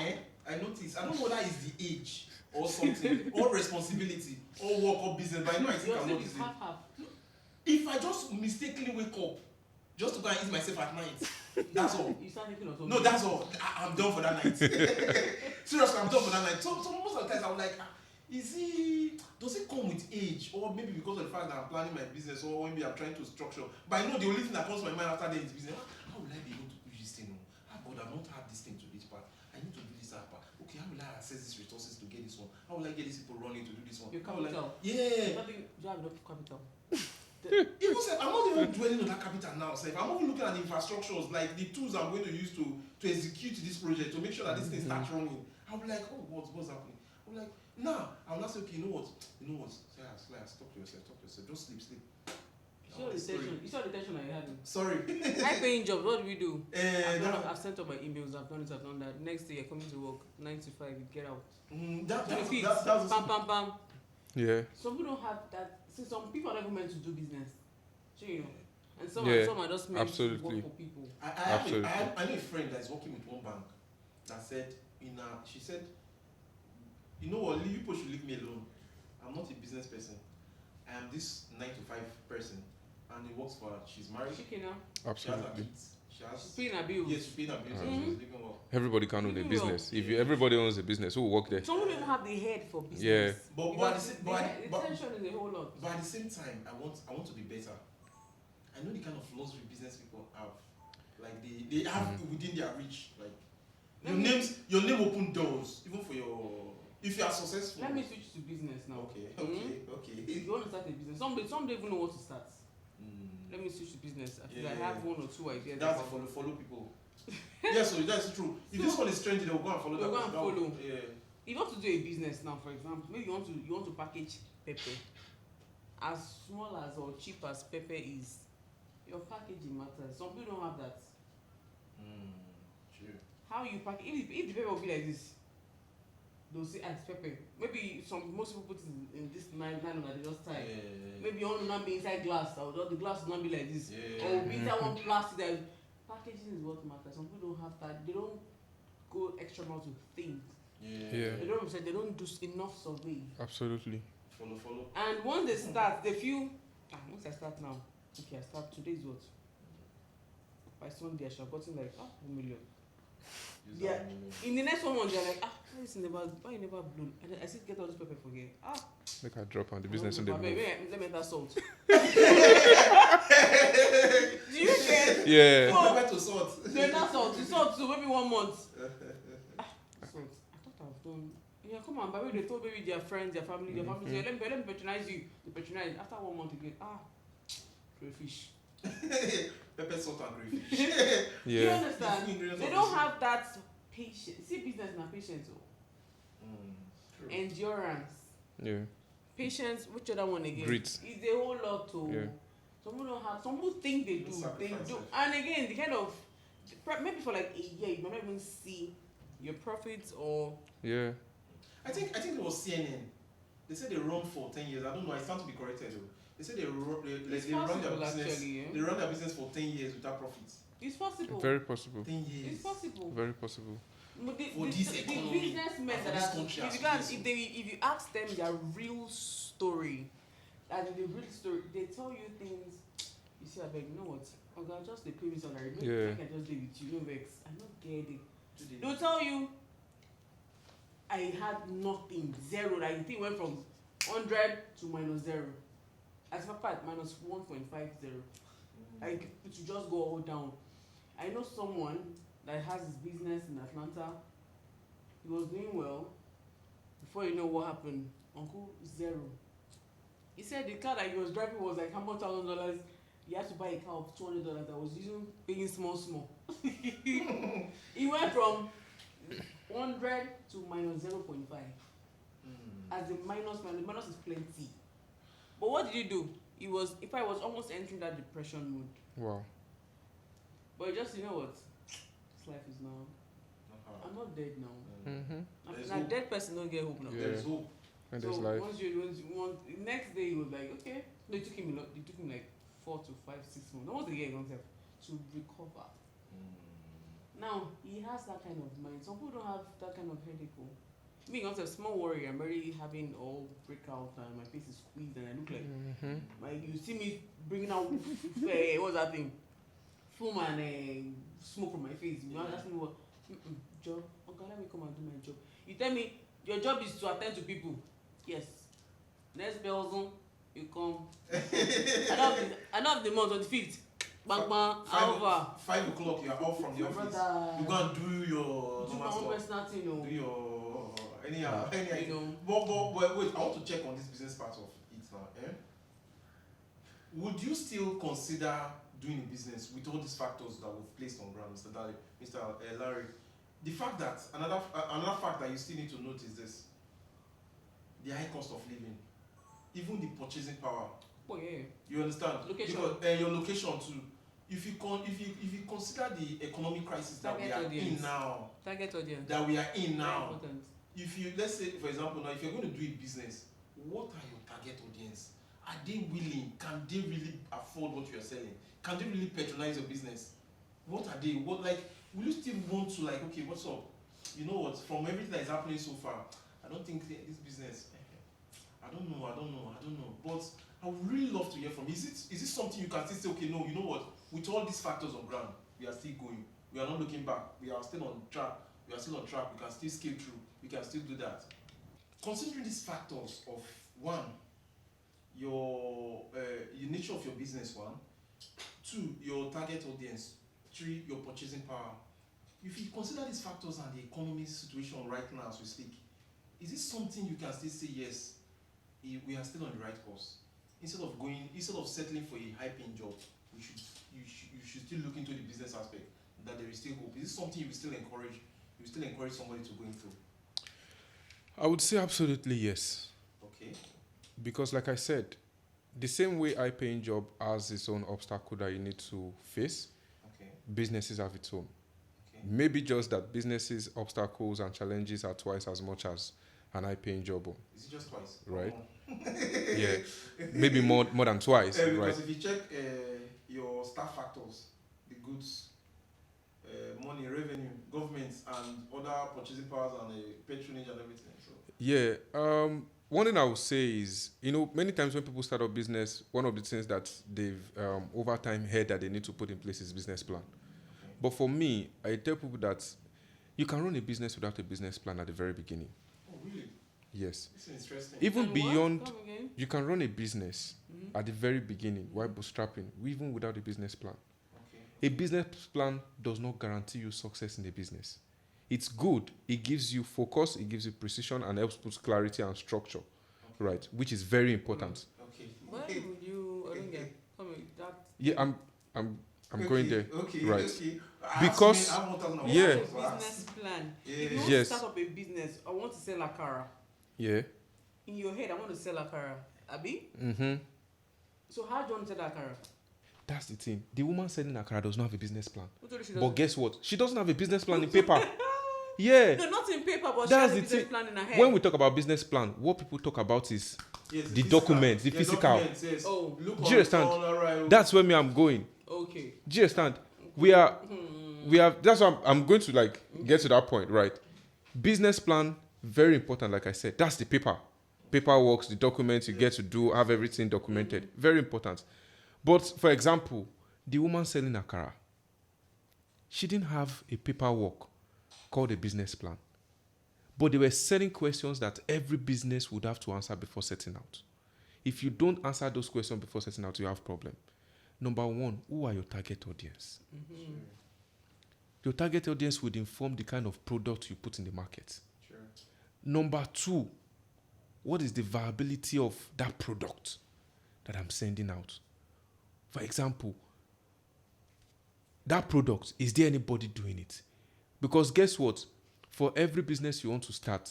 I noticed. I don't know whether it's the age or something, or responsibility, or work or business, but I know I think I'm not the same. Half. If I just mistakenly wake up just to go and eat myself at night, that's all. You start thinking of something. No, that's all. I'm done for that night. Seriously, I'm done for that night. So most of the times I'm like, does it come with age, or maybe because of the fact that I'm planning my business, or maybe I'm trying to structure. But I know the only thing that comes to my mind after that is business. How will I be able to push this thing? God, I've not had this thing to this part. I need to do this part. Okay, how will I access these resources to get this one? How will I get these people running to do this one? Your capital. Yeah. You have enough capital. Even say, I'm not even dwelling on that capital now. So if I'm even looking at the infrastructures, like the tools I'm going to use to execute this project, to make sure that this thing starts running, I'll be like, oh, what's happening? I'm like, nah. I'll not say, okay, you know what? Silas, talk to yourself. Just sleep. You saw the tension I had. Sorry. High paying job, what do we do? I've I've sent up my emails, I've done that. Next day, you're coming to work, 9 to 5, you get out. That's Pam. Yeah. Some people don't have that. See, some people are never meant to do business. So, you know. And some are just meant to work for people. I know a friend that's working with one bank that said, she said, you know what, you people should leave me alone. I'm not a business person. I am this 9 to 5 person. And he works for her. She's married. Absolutely. She has She's paying her bills. Yes, she's paying her bills. Mm-hmm. She's living well. Everybody can own a business. If everybody owns a business, who will work there? Some people don't have the head for business. Yeah. But the tension is a whole lot. But at the same time, I want to be better. I know the kind of luxury business people have. Like they have within their reach. Like your name open doors, even for your. If you are successful. Let me switch to business now. Okay. If you want to start a business, some don't even know what to start. Let me switch to business. I have one or two ideas. That's follow people. Yeah, so that's true. If this one is trendy, they'll go and follow that. They'll go and follow. Yeah. If you want to do a business now, for example, maybe you want to package pepper. As small as or cheap as pepper is, your packaging matters. Some people don't have that. True. How you package? If the pepper will be like this, they'll say it's pepper. Maybe most people put it in this nylon that they just tie. Yeah. Maybe one will not be inside glass, or the glass will not be like this. Yeah. Or will be inside one plastic. That packaging is what matters. Some people don't have that. They don't go extra mile to think. Yeah. They don't do enough survey. Absolutely. Follow. And once they start, they feel, once I start now, okay, I start today's what? By Sunday, I should have gotten like 1 million. Yeah. In the next 1 month, they're like, why you never blown? And I still get all this pepper for here. Make a drop on the business on the move. Let me enter salt. Do you get? Yeah. Pepper to salt. Salt too, maybe 1 month. Salt. I thought I've done. Yeah, come on, but they told maybe their friends, their family, say, let me patronize you. They patronize. After 1 month again, crayfish. Pepper, salt, and crayfish. Yeah. You understand? They don't have that patience. See, business na patience. Endurance. Yeah. Patience. Which other one again? Grit. It's a whole lot to. Yeah. Some people don't have. Some people think they do. They do. And again, the kind of maybe for like a year, you might not even see your profits or. Yeah. I think it was CNN. They said they run for 10 years. I don't know. I stand to be corrected though. They said they run their business. Actually, yeah. They run their business for 10 years without profits. It's possible. Very possible. 10 years. It's possible. Very possible. But the businessmen that are, if you ask them their real story, they tell you things. You see, I beg, you know what? Okay, just the previous salary. I can just deal with you. No vex. I don't get it. They'll tell you. I had nothing, zero. Like the thing went from 100 to -0. As a part -1.50. Like it will just go all down. I know someone that has his business in Atlanta. He was doing well. Before you know what happened, Uncle zero. He said the car that he was driving was like $100,000. He had to buy a car of $200 that was paying small. He went from 100 to -0.5. As the minus is plenty. But what did he do? If I was almost entering that depression mood. Wow. But just, you know what? This life is now. I'm not dead now. A dead person don't get hope now. Yeah. There's hope. And there's life. Once you want, the next day he was like, okay. No, it took him like 4 to 5, 6 months. Almost a year himself to recover. Now he has that kind of mind. Some people don't have that kind of headache. Oh. Me, I'm a small worry. I'm already having all breakout and my face is squeezed and I look like you see me bringing out what's that thing? Foam and smoke from my face. You want to ask me what? Job. Okay, let me come and do my job. You tell me your job is to attend to people. Yes. Next person, you come. I know of the month on the 5th. Bang bang, over. 5 o'clock, you are off from the office. You go and do your do my own personal thing, do your anyhow. But wait, I want to check on this business part of it now. Would you still consider doing a business with all these factors that we've placed on ground, Mr. Larry? The fact that another fact that you still need to note is this: the high cost of living, even the purchasing power. Oh yeah. You understand? Location. Because your location too. If you consider the economic crisis that we are in now, if you, let's say for example now, if you're going to do a business, what are your target audience? Are they willing? Can they really afford what you are selling? Can they really patronize your business? What are they? Will you still want to okay, what's up? You know what? From everything that is happening so far, I don't think this business. I don't know. But I would really love to hear from you. Is it something you can still say, okay, no, you know what? With all these factors on ground, we are still going. We are not looking back. We are still on track. We can still scale through. We can still do that. Considering these factors of one, your nature of your business, one, two, your target audience, three, your purchasing power. If you consider these factors and the economy situation right now as we speak, is this something you can still say yes, we are still on the right course? Instead of settling for a high-paying job, you should still look into the business aspect, that there is still hope. Is this something you will still encourage somebody to go into? I would say absolutely yes. Okay. Because like I said, the same way high-paying job has its own obstacle that you need to face, businesses have its own. Maybe just that businesses' obstacles and challenges are twice as much as an high-paying job. Is it just twice? Right. Yeah. Maybe more than twice. Because right. If you check your staff factors, the goods, money, revenue, governments, and other purchasing powers and patronage and everything. So. Yeah. One thing I would say is, many times when people start a business, one of the things that they've over time heard that they need to put in place is business plan. Okay. But for me, I tell people that you can run a business without a business plan at the very beginning. Oh, really? Yes. This is interesting. Even beyond, you can run a business at the very beginning while bootstrapping, even without a business plan. Okay. A business plan does not guarantee you success in a business. It's good. It gives you focus, it gives you precision, and helps put clarity and structure, right? Which is very important. Okay. Why would you? I don't get. That. Yeah, I'm going there. Okay. Right. Okay. Because yeah. A business plan. Yeah. If you want to start up a business, I want to sell akara. Yeah. In your head, I want to sell akara. Abi? Mm-hmm. So how do you want to sell akara? That's the thing. The woman selling akara does not have a business plan. But guess what? She doesn't have a business plan in paper. Yeah. No, not in paper, but that's she has a business plan in her head. When we talk about business plan, what people talk about is the documents, the physical. Yes. Oh. Do you understand? That's where I'm going. Okay. Do you understand? We are. That's why I'm going to get to that point, right? Business plan, very important. Like I said, that's the paper. Paperwork, the documents you get to do, have everything documented. Very important. But for example, the woman selling akara, she didn't have a paperwork called a business plan. But they were selling questions that every business would have to answer before setting out. If you don't answer those questions before setting out, you have a problem. Number one, who are your target audience? Mm-hmm. Your target audience would inform the kind of product you put in the market. Sure. Number two, what is the viability of that product that I'm sending out? For example, that product, is there anybody doing it? Because guess what? For every business you want to start,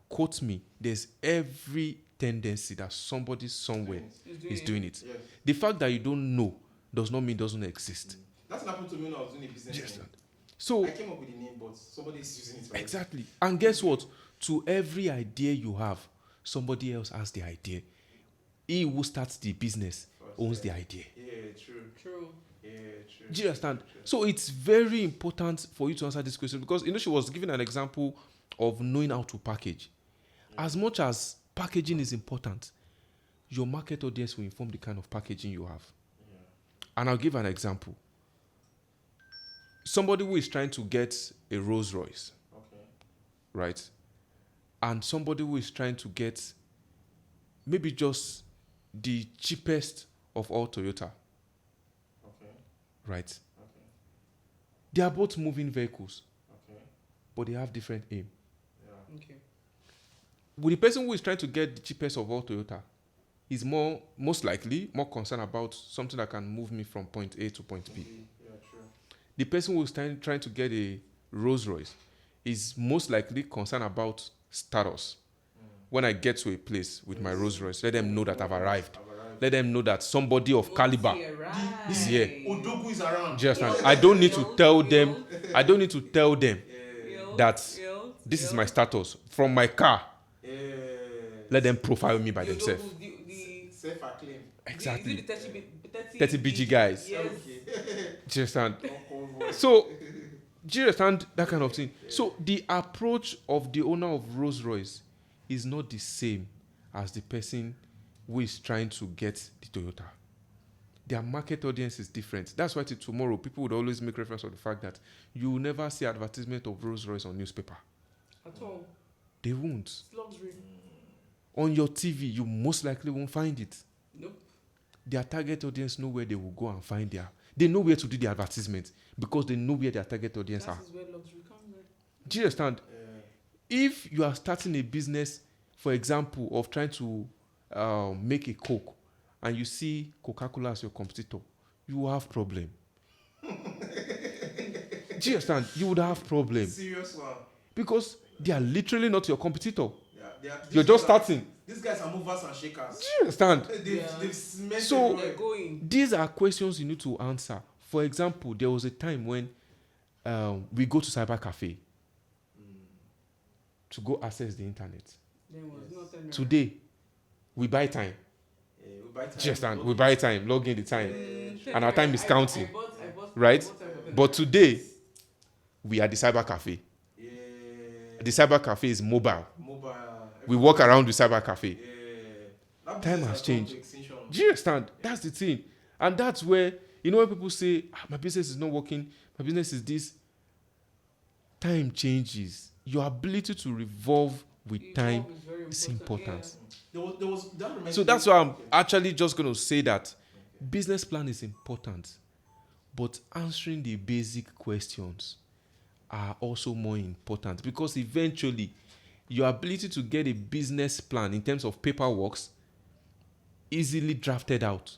quote me, there's every tendency that somebody somewhere is doing it. Yes. The fact that you don't know does not mean it doesn't exist. That's what happened to me when I was doing a business. Yes. So I came up with the name, but somebody is using it. Right? Exactly. And guess what? To every idea you have, somebody else has the idea. He who starts the business owns the idea. Yeah, true. True. Yeah, true. Do you understand? True. So it's very important for you to answer this question because she was giving an example of knowing how to package. As much as packaging is important, your market audience will inform the kind of packaging you have. And I'll give an example. Somebody who is trying to get a Rolls Royce, right? And somebody who is trying to get maybe just the cheapest of all Toyota, right? They are both moving vehicles, but they have different aim. Okay. With the person who is trying to get the cheapest of all Toyota, is most likely more concerned about something that can move me from point A to point B. Yeah, true. The person who is trying to get a Rolls Royce is most likely concerned about status. When I get to a place with my Rolls Royce, let them know that I've arrived. Let them know that somebody of caliber is here. Odogu is around. Just I don't need to tell them. I don't need to tell them that this is my status from my car. Let them profile me by themselves. Self-acclaim. Exactly. 30 30 BG guys. Yes. Do you understand? So, do you understand that kind of thing? So, the approach of the owner of Rolls Royce is not the same as the person who is trying to get the Toyota. Their market audience is different. That's why till tomorrow, people would always make reference to the fact that you will never see advertisement of Rolls Royce on newspaper. At all. They won't. It's luxury. On your TV, you most likely won't find it. Nope. Their target audience know where they will go and find they know where to do the advertisement because they know where their target audience are. That is where luxury comes in. Do you understand? If you are starting a business, for example, of trying to make a Coke and you see Coca-Cola as your competitor, you will have problem. Do you understand? You would have problem. Serious one. Because they are literally not your competitor. Yeah, You're just starting. These guys are movers and shakers. Do you understand? They've cemented So- well. They're going. These are questions you need to answer. For example, there was a time when we go to cyber cafe to go access the internet. There was nothing. Today, we buy time. We buy time. Just and we buy time, log in the time. And our time is counting, I bought right? time. But today, we are the cyber cafe. Yeah. The cyber cafe is mobile. Mobile. We walk around the cyber cafe. Yeah. That Time business has gone changed. to extinction. Do you understand? That's the thing. And that's where, when people say, my business is not working, my business is this, time changes. Your ability to revolve with time is important. There was that reminds So me- that's why I'm actually just going to say that business plan is important, but answering the basic questions are also more important because eventually your ability to get a business plan in terms of paperwork easily drafted out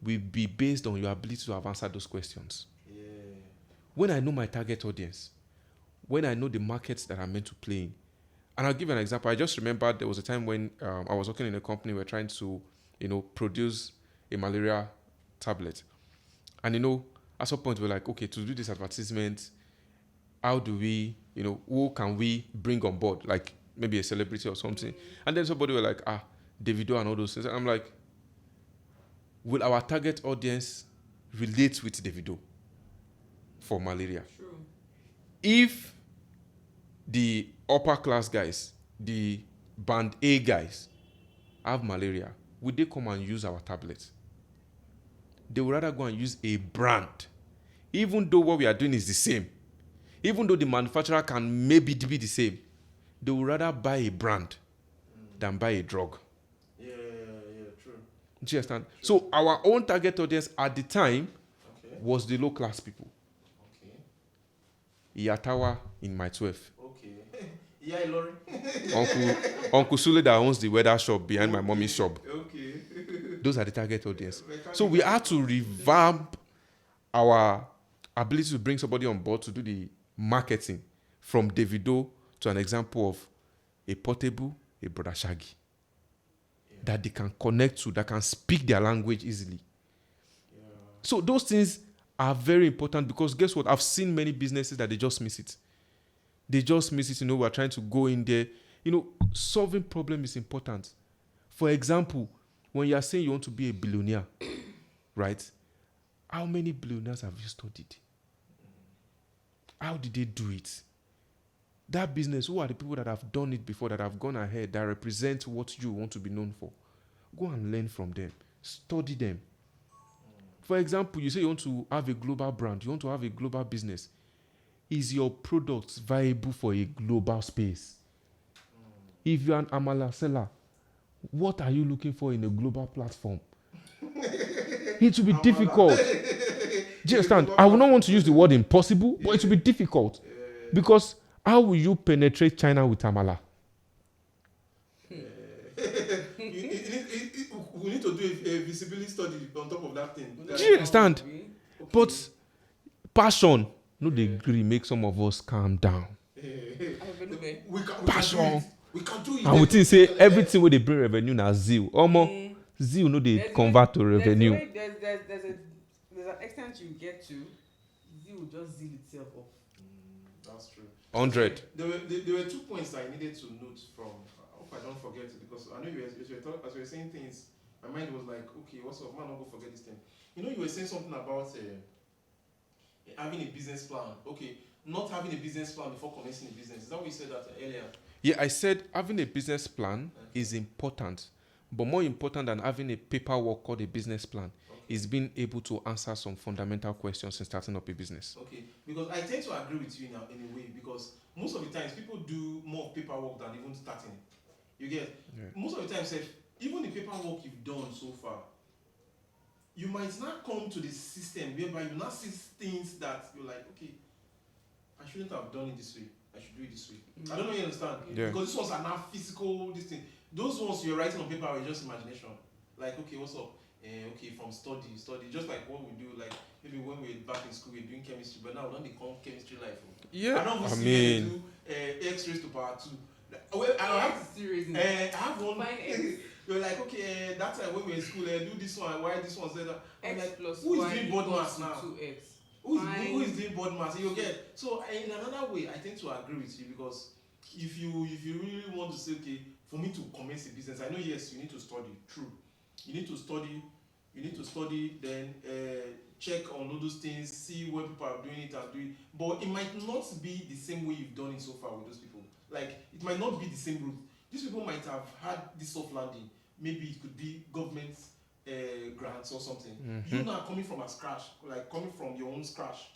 will be based on your ability to have answered those questions. Yeah. When I know my target audience, when I know the markets that I'm meant to play in, and I'll give you an example. I just remember there was a time when I was working in a company. We were trying to, produce a malaria tablet. And, at some point, we're like, okay, to do this advertisement, how do we, who can we bring on board? Like maybe a celebrity or something. And then somebody were like, Davido and all those things. And I'm like, will our target audience relate with Davido for malaria? True. If the upper class guys, the band A guys, have malaria, would they come and use our tablets? They would rather go and use a brand, even though what we are doing is the same. Even though the manufacturer can maybe be the same, they would rather buy a brand than buy a drug. Yeah, true. Do you understand? So our own target audience at the time Okay. was the low class people. Okay. Iyatawa in my 12. Okay. Yeah, Lori. Uncle Sule that owns the weather shop behind my mommy's shop. Okay. Those are the target audience. So we had to revamp our ability to bring somebody on board to do the marketing from Davido to an example of a Portable, a Brother Shaggy. That they can connect to, that can speak their language easily. Yeah. So those things are very important because guess what? I've seen many businesses that they just miss it. They just miss it. We're trying to go in there. Solving problem is important. For example, when you are saying you want to be a billionaire, right? How many billionaires have you studied? How did they do it? That business, who are the people that have done it before, that have gone ahead, that represent what you want to be known for? Go and learn from them. Study them. For example, you say you want to have a global brand, you want to have a global business. Is your product viable for a global space? If you're an amala seller, what are you looking for in a global platform? It will be difficult. Do you understand? I would not want to use the word impossible, but it will be difficult. Because how will you penetrate China with amala? We need to do a visibility study on top of that thing. Do you understand? Okay. But passion, no degree, make some of us calm down. Passion. We can do it. And we think say everything where they bring revenue now zeal. Zeal no they convert to revenue. There's an extent you get to, zeal will just zeal itself up. That's true. 100. There were 2 points I needed to note from. I hope I don't forget it, because I know as you were saying things, my mind was like, okay, what's up, man? I'm not gonna forget this thing. You were saying something about having a business plan. Okay, not having a business plan before commencing a business. Is that what you said that earlier? Yeah, I said having a business plan is important, but more important than having a paperwork called a business plan is being able to answer some fundamental questions in starting up a business. Okay, because I tend to agree with you in a way, because most of the times people do more paperwork than even starting. You get? Yeah. Most of the time, even the paperwork you've done so far, you might not come to the system whereby you not see things that you're like, okay, I shouldn't have done it this way. I should do it this way. I don't know if you understand. Yeah. Because these ones are not physical, this thing. Those ones you're writing on paper are just imagination. Like, okay, what's up? Okay, from study. Just like what we do, like maybe when we were back in school, we we're doing chemistry, but now we don't call chemistry life. Yeah, I don't see do X raised to power 2. Well, I have one. You're like, okay, that time when we were in school, do this one, why this one said that? I'm like, who is doing board maths now? 2x. Who is doing board maths? You get? So in another way, I tend to agree with you, because if you really want to say, okay, for me to commence a business, I know yes, you need to study. True, you need to study. Then check on all those things, see what people are doing it and do it. But it might not be the same way you've done it so far with those people. Like it might not be the same route. These people might have had this soft landing. Maybe it could be government grants or something. Mm-hmm. You're not coming from a scratch, like coming from your own scratch.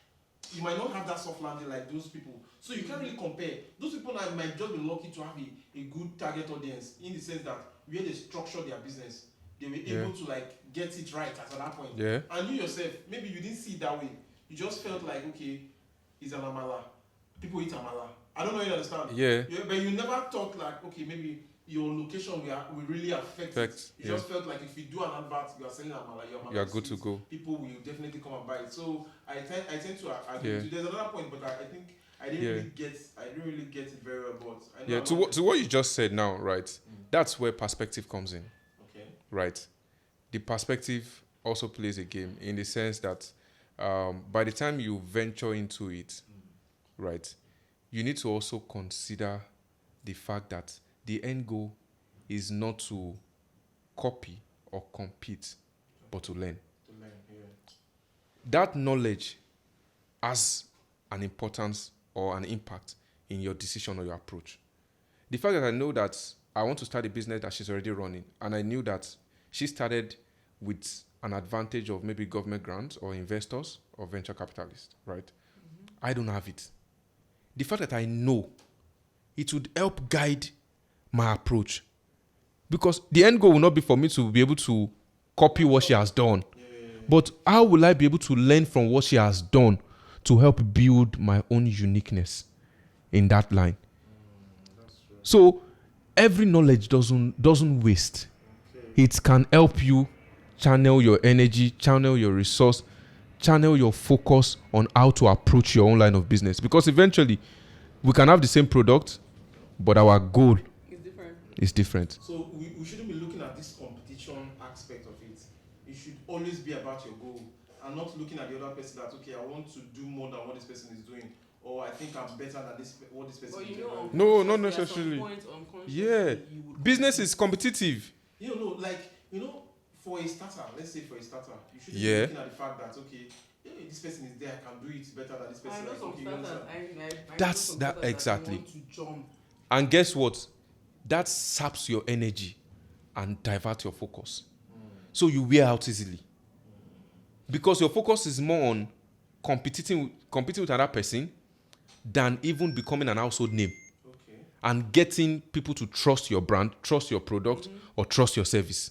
You might not have that soft landing like those people. So you can't really compare. Those people might just be lucky to have a good target audience, in the sense that where they structure their business, they were able to like get it right at that point. Yeah. And you yourself, maybe you didn't see it that way. You just felt like, okay, it's an amala. People eat amala. I don't know if you understand. Yeah. But you never thought like, okay, maybe your location will really affect it. You just felt like if you do an advert, you are selling amala, you are good to go. People will definitely come and buy it. So I tend to agree with you. There's another point, but I think I didn't really get it very well. But to what you just said now, right? That's where perspective comes in. Okay. Right. The perspective also plays a game, in the sense that by the time you venture into it, right, you need to also consider the fact that the end goal is not to copy or compete, but to learn. That knowledge has an importance or an impact in your decision or your approach. The fact that I know that I want to start a business that she's already running, and I knew that she started with an advantage of maybe government grants or investors or venture capitalists, right? Mm-hmm. I don't have it. The fact that I know, it would help guide my approach. Because the end goal will not be for me to be able to copy what she has done. But how will I be able to learn from what she has done to help build my own uniqueness in that line? So every knowledge doesn't waste. It can help you channel your energy, channel your resource, channel your focus on how to approach your own line of business. Because eventually, we can have the same product, but our goal is different. So we shouldn't be looking at this competition aspect of it. It should always be about your goal, and not looking at the other person that, okay, I want to do more than what this person is doing, or I think I'm better than what this person is doing. No, not necessarily. Yeah, business is competitive. for a starter, let's say for a starter, you should be Yeah. looking at the fact that okay, hey, this person is there, I can do it better than this I person. know Like, some okay, you starters. understand? I know That's some that starters exactly. that want to jump. And guess what? That saps your energy and divert your focus. So you wear out easily. Because your focus is more on competing with another person than even becoming an household name Okay, and getting people to trust your brand, trust your product, or trust your service.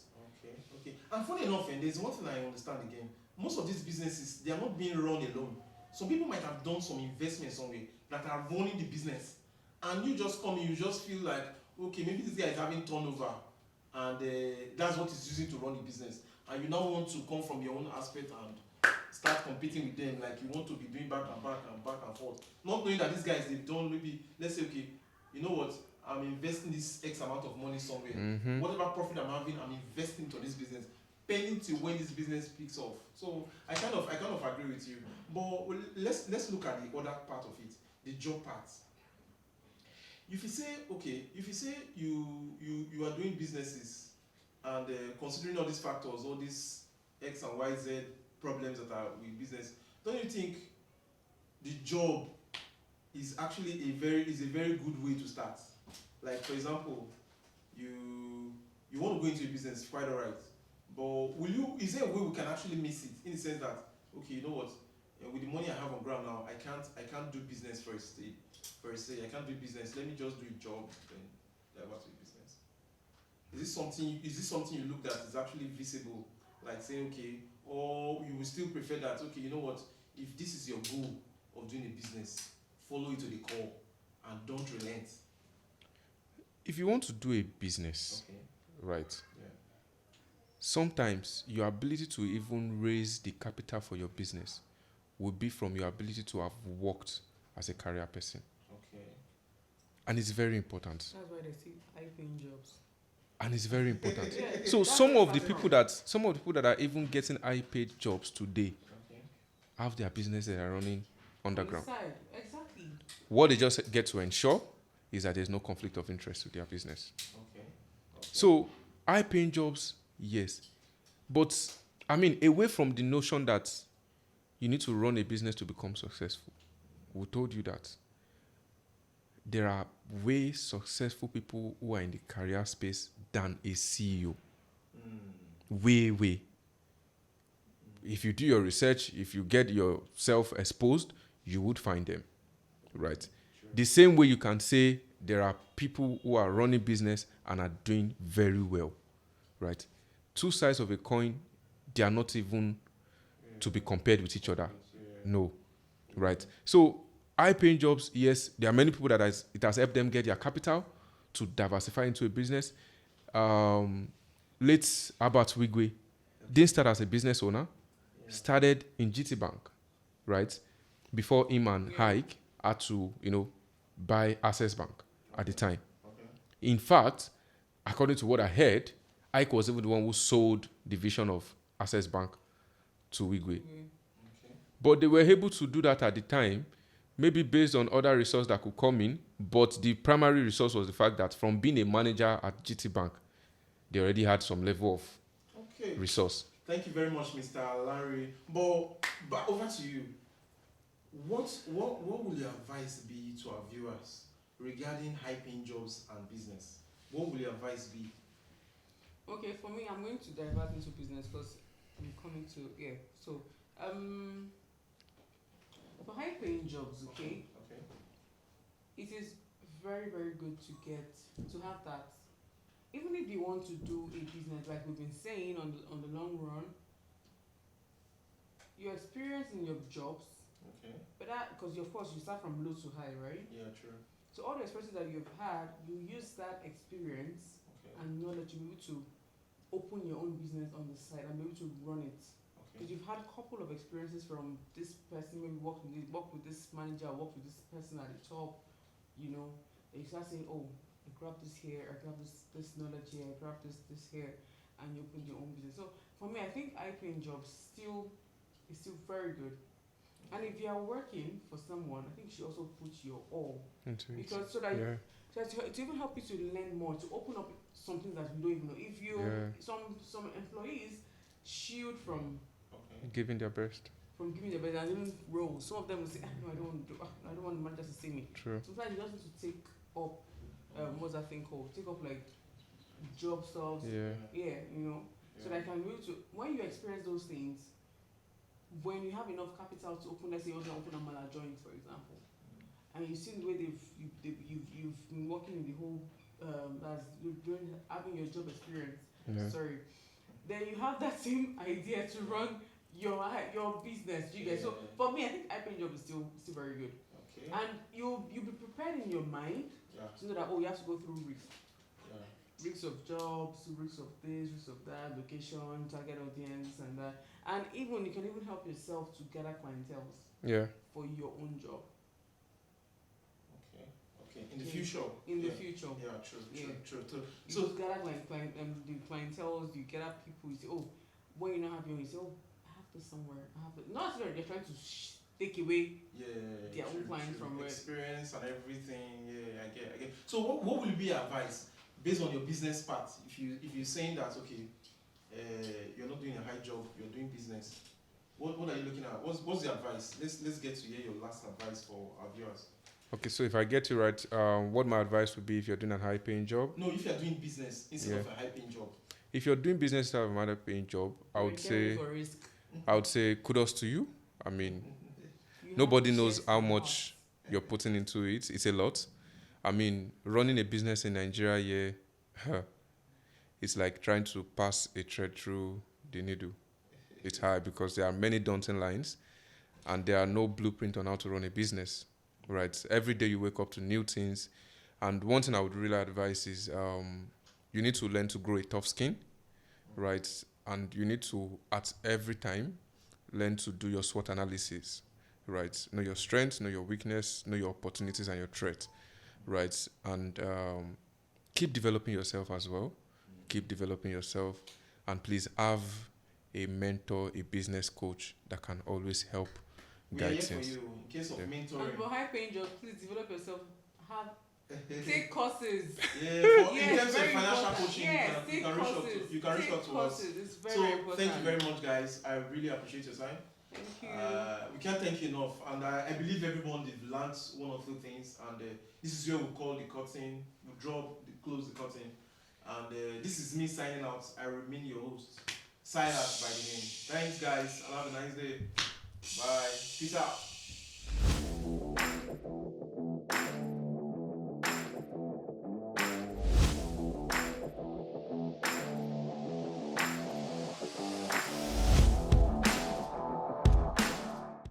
okay. And funny enough, and there's one thing I understand again. Most of these businesses, they are not being run alone. Some people might have done some investment somewhere that are running the business, and you just come in, you just feel like, okay, maybe this guy is having turnover, and that's what he's using to run the business. And you now want to come from your own aspect and start competing with them, like you want to be doing back and back and back and forth, not knowing that these guys they've done maybe, let's say, okay, you know what, I'm investing this X amount of money somewhere. Whatever profit I'm having, I'm investing to this business, pending till when this business picks off. So I kind of agree with you. But let's look at the other part of it, the job part. If you say okay, if you say you are doing businesses and considering all these factors, all these X and Y Z problems that are with business, don't you think the job is actually a very good way to start? Like for example, you want to go into a business, quite alright, but is there a way we can actually miss it in the sense that okay, you know what, with the money I have on ground now, I can't do business for a stay, I can't do business, let me just do a job, then divert to a business. Is this something you looked at is actually visible, like saying okay, or you will still prefer that okay, you know what, if this is your goal of doing a business, follow it to the core and don't relent. If you want to do a business, Okay. right, Yeah. sometimes your ability to even raise the capital for your business will be from your ability to have worked as a career person. Okay. And it's very important. That's why they see high-paying jobs. And it's very important. Yeah, So that's some very of the people personal. that are even getting high-paid jobs today Okay. have their business that are running underground. Inside, exactly. What they just get to ensure is that there's no conflict of interest with their business. Okay. So high-paying jobs, yes. But, I mean, away from the notion that you need to run a business to become successful, we told you that there are way successful people who are in the career space than a CEO. Way. If you do your research, if you get yourself exposed, you would find them, right? Sure. The same way you can say there are people who are running business and are doing very well, right? Two sides of a coin, they are not even to be compared with each other. No, right? So high-paying jobs, yes, there are many people that it has helped them get their capital to diversify into a business. Late Albert Wigwe didn't start as a business owner, started in GT Bank, right? Before him and Hike had to, buy Access Bank at the time. Okay. In fact, according to what I heard, Ike was even the one who sold the vision of Access Bank to Wigwe. Okay. But they were able to do that at the time, maybe based on other resources that could come in, but the primary resource was the fact that from being a manager at GT Bank, they already had some level of Okay. resource. Thank you very much, Mr. Larry. But over to you. What will your advice be to our viewers regarding high-paying jobs and business? What will your advice be? Okay, for me, I'm going to divert into business because I'm coming to So, for high-paying jobs, okay, it is very very good to have that. Even if you want to do a business, like we've been saying, on the long run, your experience in your jobs, Okay. but that because of course you start from low to high, right? Yeah, true. So all the experiences that you've had, you use that experience Okay. and knowledge to be able to open your own business on the side and be able to run it. Because Okay. you've had a couple of experiences from this person, maybe work with this manager, work with this person at the top, and you start saying, oh, I grab this here, I grab this knowledge here, I grab this here, and you open your own business. So for me, I think high-paying jobs is still very good. And if you are working for someone, I think you should also put your all, Into it. because so that Yeah. to even help you to learn more, to open up something that we don't even know. If you Yeah. some employees shield from Okay. Giving their best. giving their best and even roles. Some of them will say, no, I don't want to do. I don't want the manager to see me. True. Sometimes you just need to take up what's that thing called? Take up like job stuff. Yeah. Yeah, you know. So that I can be able to, when you experience those things, when you have enough capital to open, let's say you want to open a mala joint, for example, and you see the way you've been working in the whole as you're doing having your job experience. Yeah. Sorry, then you have that same idea to run your business. You guys. So for me, I think high-paying job is still very good, Okay. and you'll be prepared in your mind Yeah. to know that you have to go through risks. Yeah. Risks of jobs, risks of this, risks of that, location, target audience, and that. And even you can even help yourself to gather clientele Yeah. for your own job Okay. Okay. In the future. in the Yeah. future. Yeah. True. Yeah. True. True. You So. just gather the clientele, you gather people. You say, oh, when you not have your own, you say, oh, I have this somewhere. I have it. Not that they're trying to take away Yeah. their own clients from where. experience and everything. Yeah. I get. So what will be your advice based on your business part? If you're saying that okay, you're not doing a high job, you're doing business. What are you looking at? What's the advice? Let's get to hear your last advice for our viewers. Okay, so if I get you right, what my advice would be if you're doing a high-paying job? No, if you're doing business instead of a high-paying job. If you're doing business instead of a high-paying job, I would say kudos to you. I mean, nobody knows how much you're putting into it. It's a lot. I mean, running a business in Nigeria, it's like trying to pass a thread through the needle. It's hard because there are many daunting lines, and there are no blueprint on how to run a business. Right? Every day you wake up to new things, and one thing I would really advise is you need to learn to grow a tough skin, right? And you need to, at every time, learn to do your SWOT analysis, right? Know your strengths, know your weakness, know your opportunities and your threats, right? And keep developing yourself as well. Keep developing yourself, and please have a mentor, a business coach that can always help We are guide here for things. you in case of And mentoring. for high-paying jobs, please develop yourself. Take courses. Yeah, in Yes, terms of very financial important. coaching, Yes, you take can reach out courses. to, you can reach Take out to us. courses. It's very, So very important. thank you very much, guys. I really appreciate your time. Thank you. We can't thank you enough, and I believe everyone they've learned one or two things, and this is where we call the curtain. We close the curtain, and this is me signing out. I remain your host, Silas by the name. Thanks, guys, and have a nice day. Bye. Peace out.